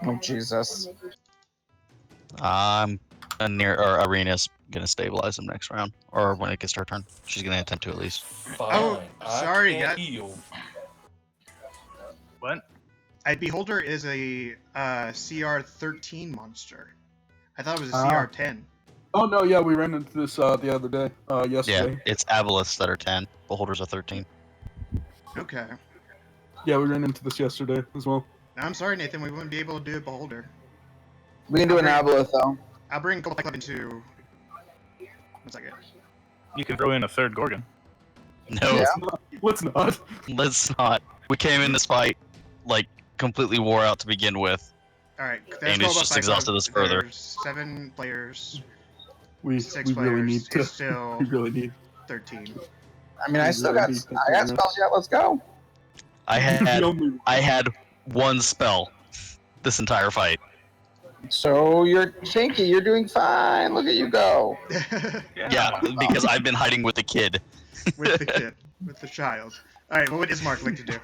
Oh, Jesus. Arena's gonna stabilize him next round, or when it gets her turn. She's gonna attempt to at least. Fine. Oh, I sorry, can't guy. heal. What? Beholder is a CR 13 monster. I thought it was a Ah. CR 10. oh no, yeah, we ran into this the other day. Yeah, Yesterday. it's Avaliths that are 10. Beholders are 13. Okay. Yeah, we ran into this yesterday as well. I'm sorry, Nathan. We wouldn't be able to do a Beholder. We can do an Okay. aboleth, though. I'll bring Cobalt Fight Club into. 1 second. You can throw in a third Gorgon. No, Yeah. Let's not. let's not. We came in this fight like completely wore out to begin with. Alright, And it's just exhausted us further. There's 7 players, We 6 we players. really need to. It's still We really need. 13. I mean, I We still really got. need to I got do spells yet. Let's go. I The had only- I had 1 spell this entire fight. So you're Shanky. You're doing fine. Look at you go. Yeah, because I've been hiding with the kid. With the kid. With the child. Alright, what would Ismark like to do?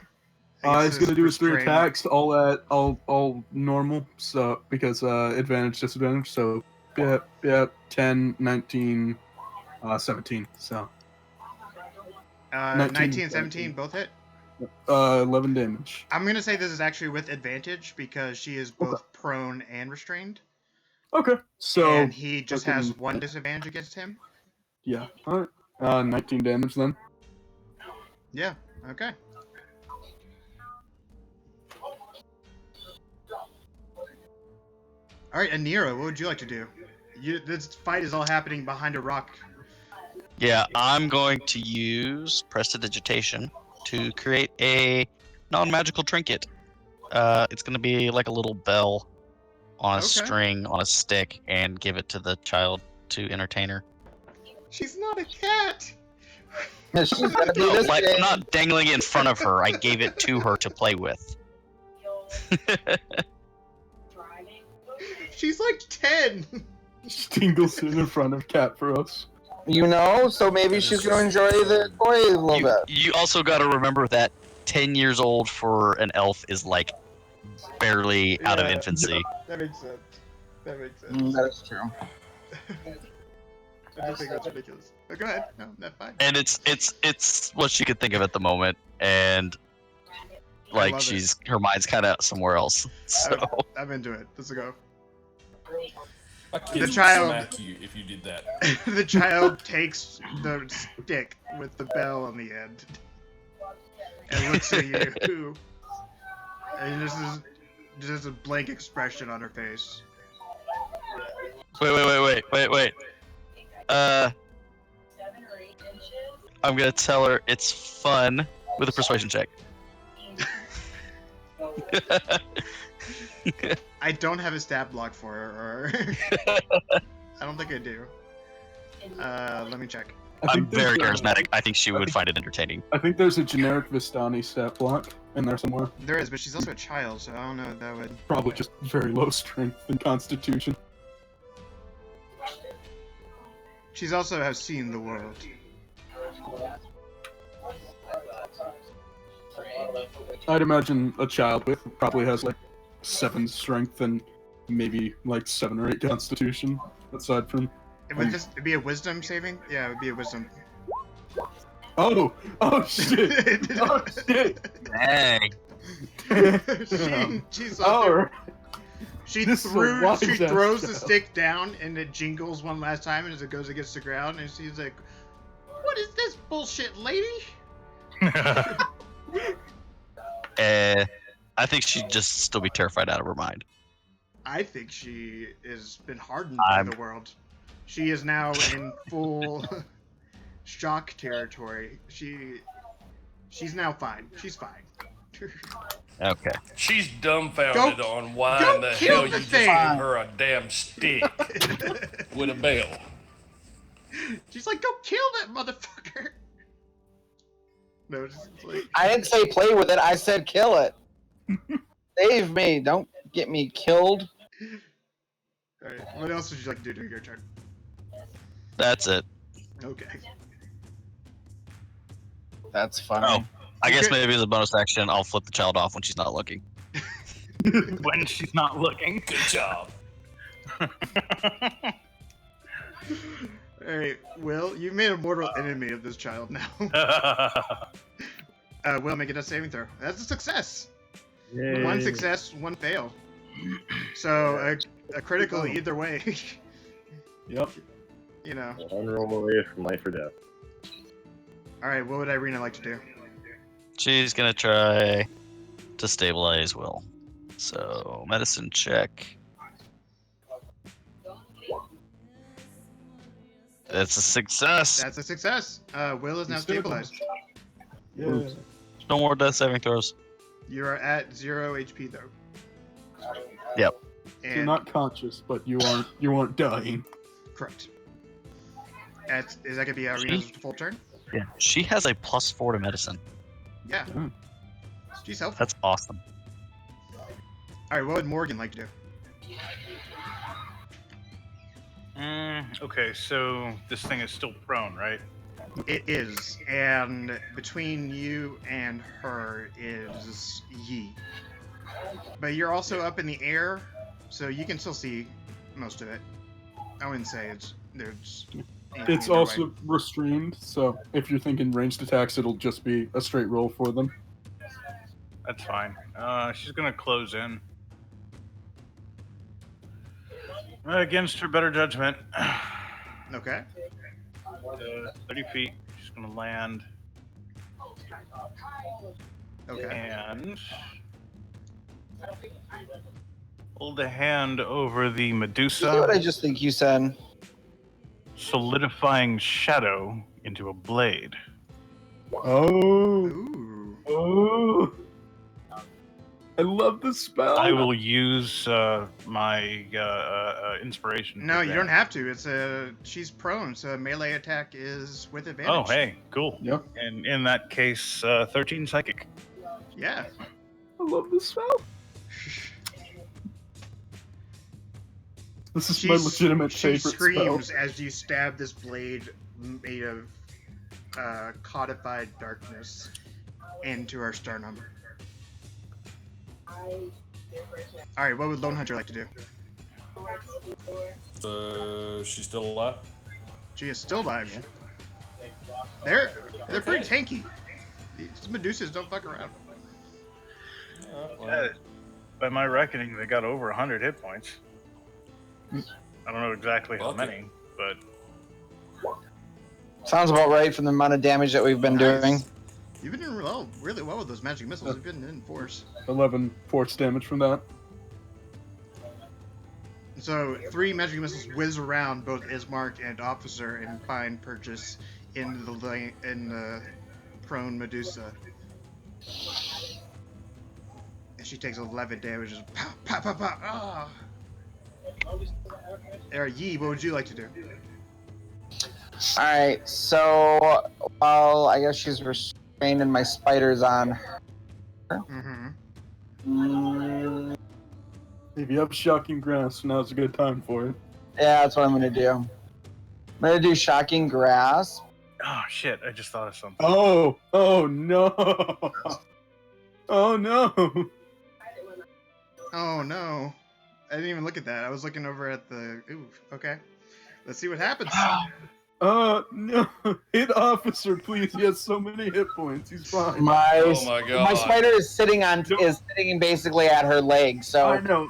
I guess He's gonna do his 3 restrain- attacks, all normal. So because advantage, disadvantage. So yeah, 10, 19, 17. So 19, 19 and 17 both hit. 11 damage. I'm gonna say this is actually with advantage because she is both prone and restrained. Okay, so and he just has fucking- 1 disadvantage against him. yeah, all right, 19 damage then. Yeah, okay. Alright, Anira, what would you like to do? This fight is all happening behind a rock. Yeah, I'm going to use Prestidigitation to create a non-magical trinket. It's going to be like a little bell on a Okay. string on a stick and give it to the child to entertain her. She's not a cat! She's gonna do No, this like, game. I'm not dangling it in front of her. I gave it to her to play with. She's like 10! Stingles in front of Cat for us. You know, so maybe she's gonna enjoy the toy a little You, bit. you also got to remember that 10 years old for an elf is like barely out of Yeah. infancy. That makes sense. That makes sense. That is true. I just think that's ridiculous. But go ahead. No, that's fine. And it's what she could think of at the moment, and I like love it. her mind's kind of somewhere else. So I'm into it. Let's go. My kids The would child- smack you if you did that. The child takes the stick with the bell on the end and looks at you. And just a blank expression on her face. wait. I'm gonna tell her it's fun with a persuasion check. I don't have a stat block for her, or I don't think I do. Let me check. I'm very there's, charismatic. I think she would find it entertaining. I think there's a generic Vistani stat block in there somewhere. There is, but she's also a child, so I don't know if that would. Probably just very low strength and constitution. She's also has seen the world. I'd imagine a child with probably has like 7 strength and maybe like 7 or 8 constitution, aside from. It would just be a wisdom saving? Yeah, it would be a wisdom. Oh shit! Oh shit! Dang. She's up there. Oh, She This is a wise ass throws the child. stick down and it jingles one last time as it goes against the ground and she's like, "What is this bullshit, lady?" I think she'd just still be terrified out of her mind. I think she has been hardened by the world. She is now in full shock territory. She's now fine. She's fine. Okay. She's dumbfounded Go- on why go in the kill hell the you just thing. gave her a damn stick with a bell. She's like, "Go kill that motherfucker." No, just like, I didn't say play with it. I said kill it. Save me. Don't get me killed. alright, what else would you like to do during your turn? That's it. Okay. That's funny. Oh, I You guess could- maybe as a bonus action, I'll flip the child off when she's not looking. When she's not looking. Good job. Alright, Will, you've made a mortal enemy of this child now. Will, make it a saving throw. That's a success. Yay. One success, one fail. So a critical either way. Yep. You know. One roll away from life or death. Alright, what would Irina like to do? She's gonna try to stabilize Will. So medicine check. That's a success. That's a success. Will is now He's still stabilized. Yeah. No more death saving throws. You are at 0 HP though. Yep. And You're not conscious, but you aren't dying. correct. Is that gonna be Irina's full turn? Yeah. She has a +4 to medicine. Yeah. Hmm. She's helpful. That's awesome. Alright, what would Morgan like to do? Okay, so this thing is still prone, right? It is, and between you and her is Yi. But you're also up in the air, so you can still see most of it. I wouldn't say there's. anything It's in your also way. restrained, so if you're thinking ranged attacks, it'll just be a straight roll for them. That's fine. She's gonna close in. Against her better judgment. Okay. 30 feet. She's gonna land Okay. and hold a hand over the You see what Medusa, I just think you said? solidifying shadow into a blade. Oh, Ooh. oh! I love this spell. I will use my inspiration. No, for you that. don't have to. She's prone, so a melee attack is with advantage. Oh, hey, cool. Yep. And in that case, 13 psychic. Yeah. I love this spell. This is my legitimate she favorite screams spell. as you stab this blade made of codified darkness into her sternum. Alright, what would Lone Hunter like to do? She's still alive? She is still alive. They're pretty tanky. These Medusas don't fuck around. Yeah, by my reckoning, they got over 100 hit points. I don't know exactly how Fuck it. many, but Sounds about right for the amount of damage that we've been doing. Nice. You've been doing really well with those magic missiles. You've been in force. 11 force damage from that. So 3 magic missiles whiz around both Ismark and Officer and find purchase in the prone Medusa. And she takes 11 damage. Just pow, pow, pow, pow. Ah. Yi, what would you like to do? Alright, so while I guess she's restrained and my spider's on her. Mm-hmm. Mm, If you have shocking grasp, now's a good time for it. yeah, that's what I'm gonna do. I'm gonna do shocking grasp. oh shit! I just thought of something. Oh no! Oh no! Oh no. I didn't even look at that. I was looking over at the... Ooh, okay. Let's see what happens. No! Hit Officer, please. He has so many hit points. He's fine. Oh my My god. spider is sitting basically at her leg, so I know.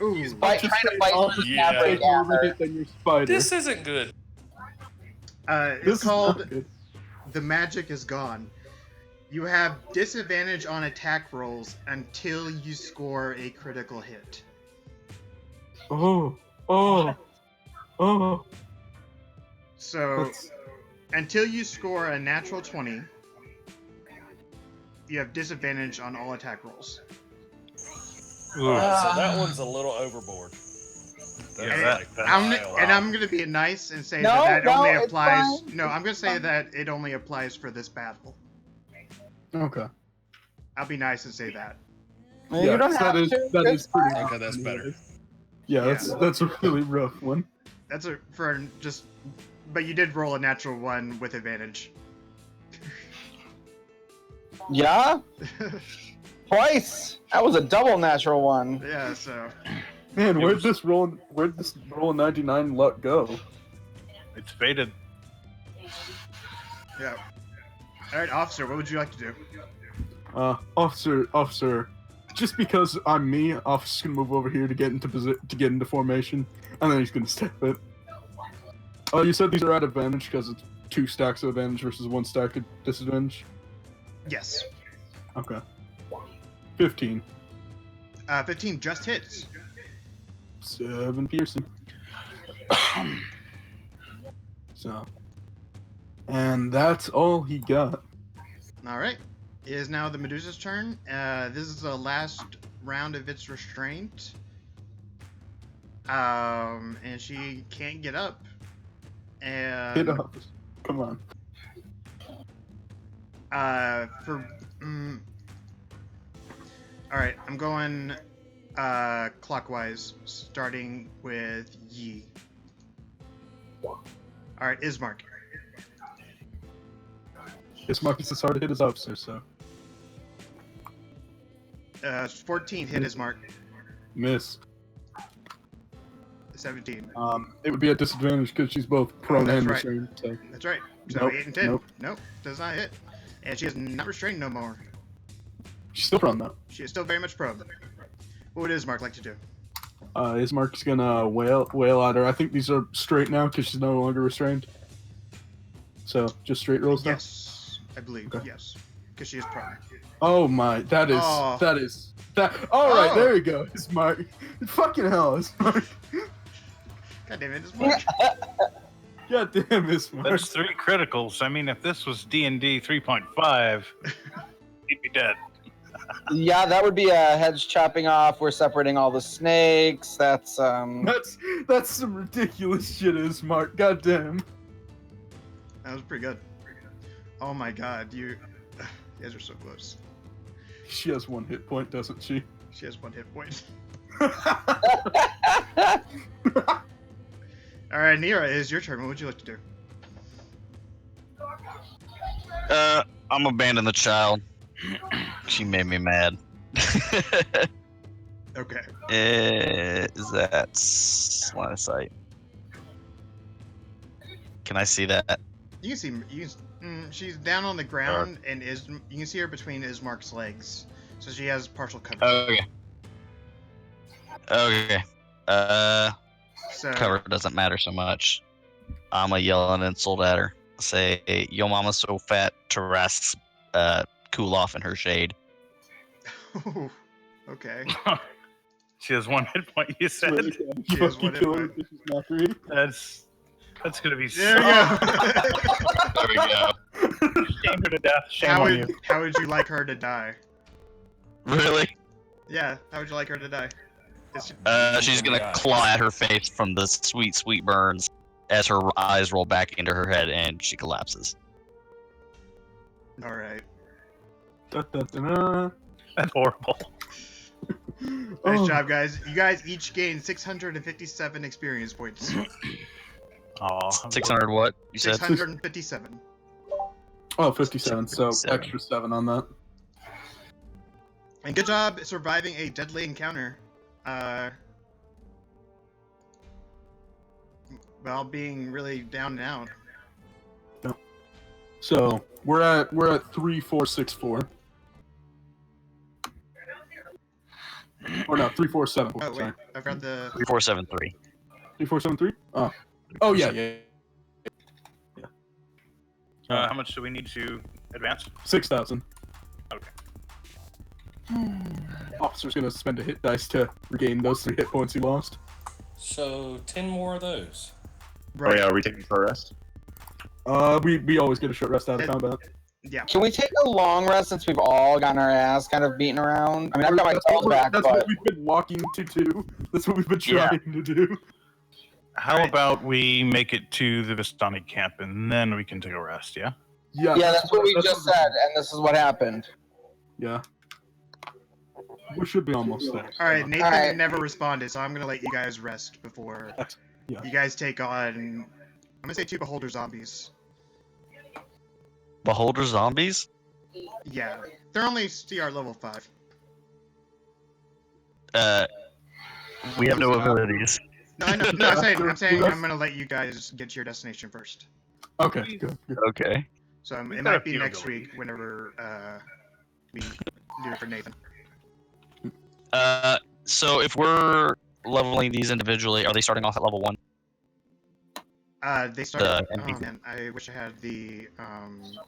Ooh. she's trying to bite Officer Yeah. fabric takes more at of a her. hit than your spider. This isn't good. It's This is called not good. The Magic is Gone. You have disadvantage on attack rolls until you score a critical hit. Oh. So, That's- until you score a natural 20, you have disadvantage on all attack rolls. Alright, so that one's a little overboard. That's Yeah, like, that's I'm going to be nice and say No, that no, only it's applies. fine. No, I'm going to say that it only applies for this battle. Okay. I'll be nice and say that. You don't have to. that it's is pretty fine. Okay, that's better. Yeah, Yeah. that's a really rough one. That's but you did roll a natural 1 with advantage. Yeah, twice. That was a double natural one. Yeah, so. Man, where'd this roll 99 luck go? It's faded. Yeah. Alright, Officer, what would you like to do? Officer, just because I'm me, Officer's gonna move over here to get into formation, and then he's gonna step it. Oh, you said these are at advantage because it's 2 stacks of advantage versus 1 stack of disadvantage? Yes. Okay. 15. 15 just hits. 7 piercing. So. And that's all he got. Alright. It is now the Medusa's turn. This is the last round of its restraint. And she can't get up. And Hit Officer. Come on. Alright, I'm going clockwise, starting with Yi. Alright, Ismark. This Marcus is hard to hit his officer, so. 14 hit Ismark. Miss. 17. It would be at disadvantage because she's both prone that's and right. restrained, so. That's right. So Nope, 8 and 10. nope. Nope, does not hit. And she is not restrained no more. She's still prone though. She is still very much prone. What would Ismark like to do? Ismark's gonna wail at her. I think these are straight now because she's no longer restrained. So, just straight rolls now? Yes, I believe. Okay. Yes, because she is prone. Oh my, that. Oh. Alright, Oh. there you go, Ismark. Fucking hell, Ismark. God damn it, Ismark. God damn, Ismark. That's 3 criticals. I mean, if this was D&D 3.5, he'd be dead. Yeah, that would be a heads chopping off. We're separating all the snakes. That's That's some ridiculous shit, Ismark. God damn. That was pretty good. Oh my god, you guys are so close. She has 1 hit point, doesn't she? She has 1 hit point. Alright, Nira, it is your turn. What would you like to do? I'm abandoning the child. She made me mad. Okay. Is that line of sight? Can I see that? You can see. She's down on the ground, and you can see her between Ismark's legs, so she has partial cover. Okay. Okay. So Cover doesn't matter so much. I'ma yell an insult at her. Say, "Yo, mama's so fat, terraces cool off in her shade." okay. She has 1 hit point. You said She has one hit Killer point. vicious mockery. that's gonna be There so. we go. There we go. Shame her to death. Shame on you. How would you like her to die? Really? Yeah, how would you like her to die? She's gonna claw at her face from the sweet, sweet burns as her eyes roll back into her head and she collapses. All right. Da-da-da-da. That's horrible. Nice Oh. job, guys. You guys each gained 657 experience points. Aw. 600 what? You said? 657. Oh, 57, so 57. extra 7 on that. And good job surviving a deadly encounter. While being really down and out. So we're at 3464. Or no, 3474. Oh wait, Sorry, I forgot the. 3473. 3473. Oh yeah. How much do we need to advance? 6,000. Okay. Officer's gonna spend a hit dice to regain those 3 hit points he lost. So 10 more of those. Right. Oh yeah, are we taking a short rest? We always get a short rest out of combat. Yeah. Can we take a long rest since we've all gotten our ass kind of beaten around? I mean, I've got my calls back, That's but what we've been walking to do. That's what we've been trying to do. How about we make it to the Vistani camp and then we can take a rest, yeah? Yeah. yeah, that's what we just said, and this is what happened. Yeah. We should be almost there. All right, Nathan All right. never responded, so I'm gonna let you guys rest before Yeah. you guys take on. I'm gonna say 2 beholder zombies. Beholder zombies? Yeah, they're only CR level 5. We have no abilities. No, I know, no, I'm saying I'm gonna let you guys get to your destination first. Okay, good. Okay. So We've it got a might be few next abilities. week whenever we do it for Nathan. So if we're leveling these individually, are they starting off at level 1? They started. The Oh NPC. man, I wish I had the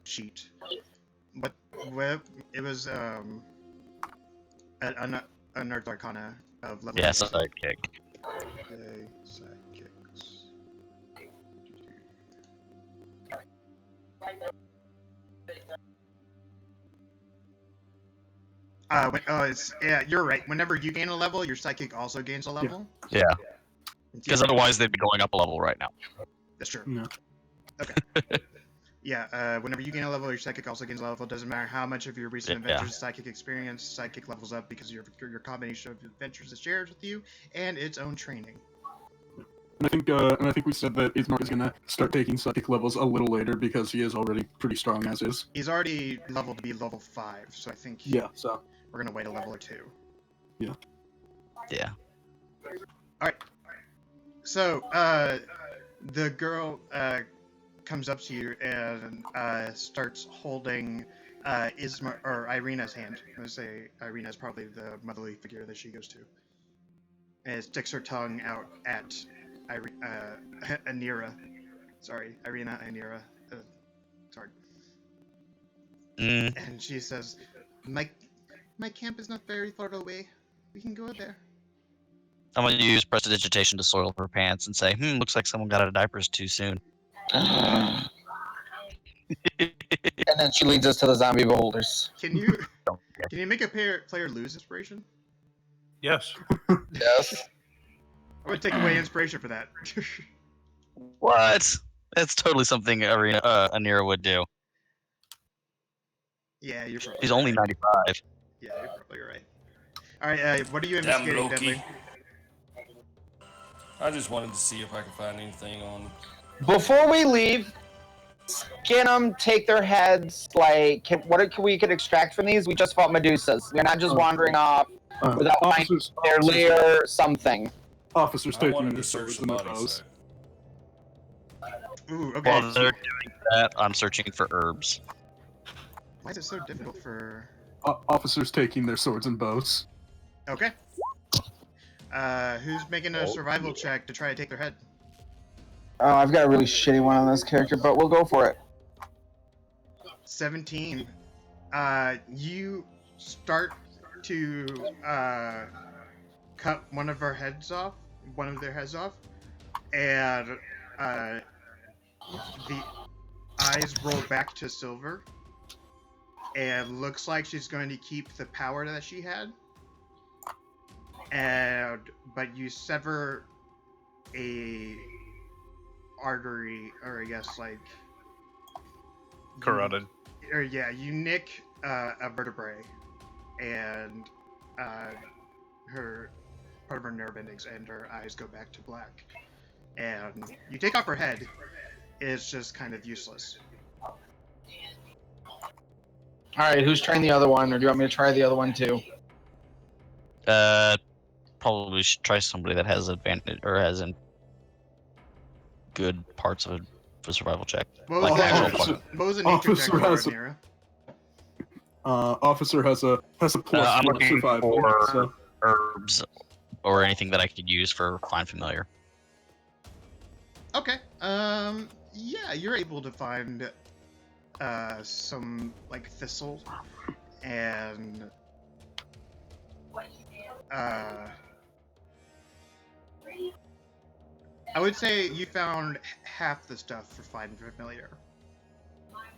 sheet. But it was an Unearthed Arcana of level. Yeah, sidekick. Okay, sidekicks. Yeah, you're right. Whenever you gain a level, your psychic also gains a level. Yeah. Because otherwise they'd be going up a level right now. That's true. No. Okay. Yeah, whenever you gain a level, your psychic also gains a level. Doesn't matter how much of your recent Yeah. adventures psychic experience, psychic levels up because your combination of adventures it shares with you and its own training. And I think we said that Ismark is gonna start taking psychic levels a little later because he is already pretty strong as is. He's already leveled to be level 5, so I think Yeah, so we're gonna wait a level or 2. Yeah. So, the girl comes up to you and starts holding Irina's hand. I'm gonna say Irina is probably the motherly figure that she goes to. And sticks her tongue out at Anira. Sorry, Irina, Anira. Sorry. And she says, my camp is not very far away. We can go there. I'm gonna use prestidigitation to soil her pants and say, looks like someone got out of diapers too soon. And then she leads us to the zombie beholders. Can you make a player lose inspiration? Yes. Yes. I would take away inspiration for that. What? That's totally something Anira would do. Yeah, you're probably He's only 95. Yeah, you're probably right. Alright, what are you Damn investigating, Loki. Deadly? I just wanted to see if I could find anything on. Before we leave, skin them, take their heads. Like, we could extract from these? We just fought Medusas. We're not just wandering off without finding their lair, something. Officers I taking wanted their to search swords the in the body. nose. So. Ooh, okay. While they're doing that, I'm searching for herbs. Why is it so difficult for... Officers taking their swords and bows. Okay. Who's making a survival check to try to take their head? Oh, I've got a really shitty one on this character, but we'll go for it. 17. You start to cut one of their heads off, and the eyes roll back to silver, and looks like she's going to keep the power that she had. But you sever a artery, or I guess like Carotid. you nick a vertebrae, and her part of her nerve endings, and her eyes go back to black. And you take off her head. It's just kind of useless. Alright, who's trying the other one, or do you want me to try the other one too? Probably should try somebody that has advantage or has in good parts of a survival check. What was, Like actual officer- what was the nature check officer for has a- Nira? Officer has a plus I'm 4 looking survival. for So. herbs or anything that I could use for Find Familiar. Okay. Yeah, you're able to find some like thistle and I would say you found half the stuff for Find Familiar.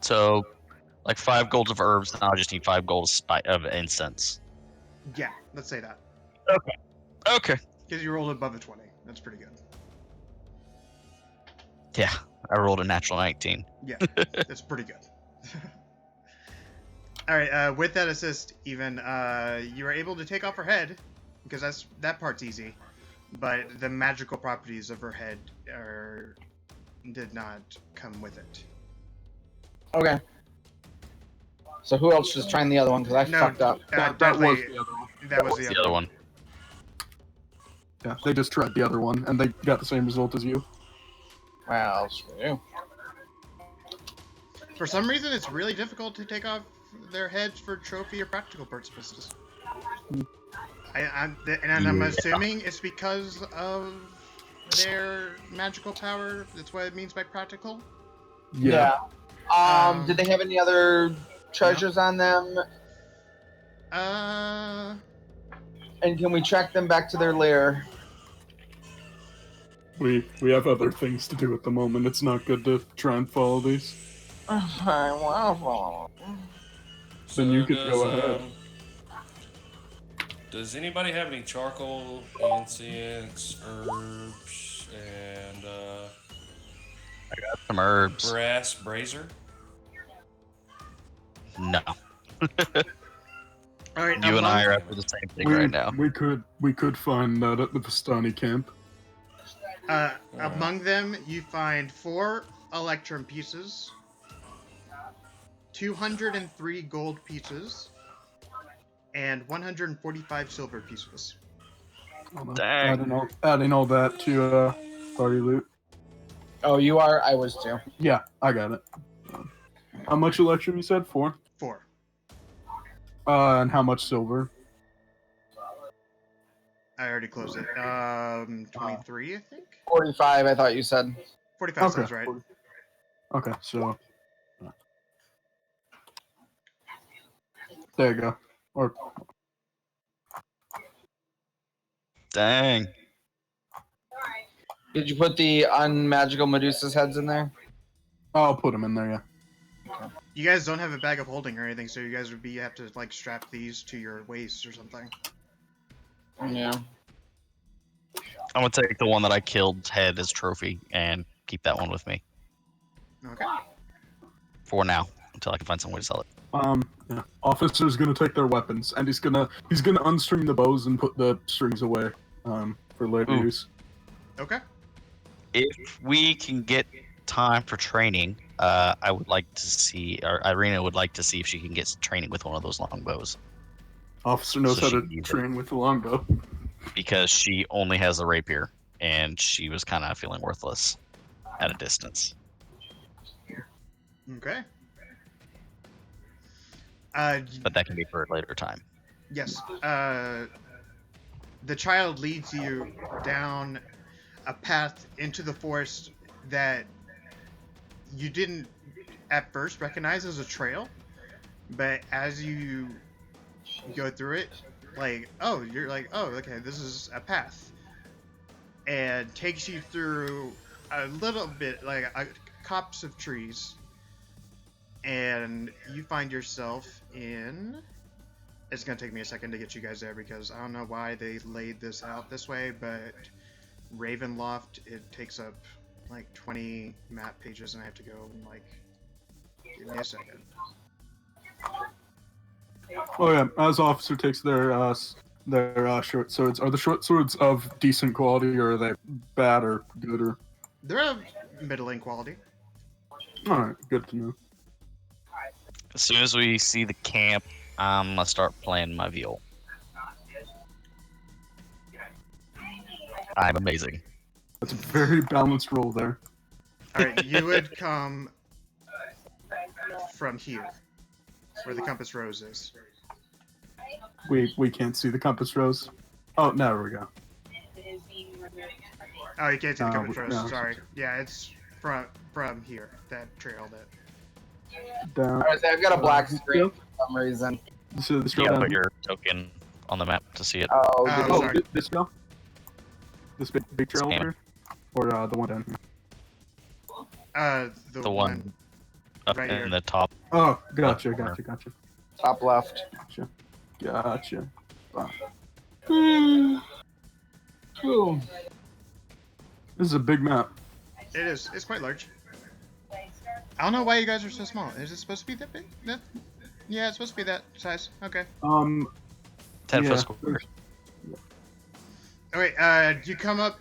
So, like 5 golds of herbs, and I'll just need 5 golds of incense. Yeah, let's say that. Okay. Because you rolled above a 20. That's pretty good. Yeah, I rolled a natural 19. Yeah, that's pretty good. Alright, with that assist, even, you are able to take off her head, because that part's easy. But the magical properties of her head did not come with it. Okay. So who else is trying the other one? Because I fucked up. That Dudley, was the other one. that was The other one. Yeah, they just tried the other one, and they got the same result as you. Well, screw you. For some reason, it's really difficult to take off their heads for trophy or practical purposes. I'm assuming it's because of their magical power. That's what it means by practical. Yeah. Did they have any other treasures on them? And can we track them back to their lair? We have other things to do at the moment. It's not good to try and follow these. I want to follow. Then you could go ahead. Does anybody have any charcoal, incense, herbs, and Some herbs. brass brazier? No. All right, You and I are after the same thing right now. We could find that at the Vistani camp. Among them, you find 4 electrum pieces, 203 gold pieces, and 145 silver pieces. Dang. Adding all that to party loot. Oh, you are? I was too. Yeah, I got it. How much electrum you said? 4? 4. And how much silver? I already closed it. 23, I think? 45, I thought you said. 45 sounds right. Okay, so there you go. Or Dang. Did you put the unmagical Medusa's heads in there? I'll put them in there. Yeah. You guys don't have a bag of holding or anything, so you guys would have to like strap these to your waist or something. Yeah. I'm gonna take the one that I killed's head as trophy and keep that one with me Okay. for now until I can find some way to sell it. Yeah. Officer's gonna take their weapons, and he's gonna unstring the bows and put the strings away. For later Ooh. use. Okay. If we can get time for training, I would like to see, or Irina would like to see if she can get training with one of those longbows, Officer knows So how she to can use it. train with the longbow. because she only has a rapier and she was kind of feeling worthless at a distance. Okay. but that can be for a later time. Yes. The child leads you down a path into the forest that you didn't at first recognize as a trail, but as you go through it, you're like, oh, okay, this is a path, and takes you through a little bit, like a copse of trees, and you find yourself in. It's gonna take me a second to get you guys there because I don't know why they laid this out this way, but Ravenloft, it takes up like 20 map pages, and I have to go and give me a second. Oh yeah, as officer takes their short swords. Are the short swords of decent quality, or are they bad or good? Or They're of middling quality. all right, good to know. As soon as we see the camp, I'm gonna start playing my viol. I'm amazing. That's a very balanced roll there. All right, you would come from here, where the compass rose is. We can't see the compass rose. Oh, there we go. Oh, you can't see the No, compass rose. no. Sorry. Yeah, it's from here. That trail that. Down. Alright, so I've got a black screen for some reason. This is the You trail gotta down put here. your token on the map to see it. Oh, Oh, Oh, sorry. this trail. This big trail over Scan. here, or the one down here. The one up right in here. the top. Oh, gotcha. top left. Gotcha. Ooh. This is a big map. It is. It's quite large. I don't know why you guys are so small. Is it supposed to be that big? Yeah, it's supposed to be that size. Okay. 10 Yeah. foot square. Alright, you come up,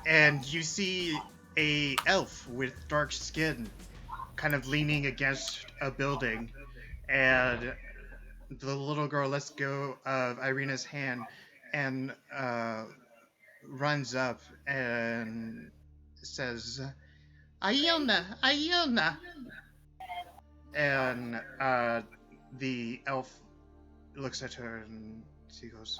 and you see a elf with dark skin kind of leaning against a building, and the little girl lets go of Irina's hand and runs up and says, Iona, Iona! And the elf looks at her and she goes,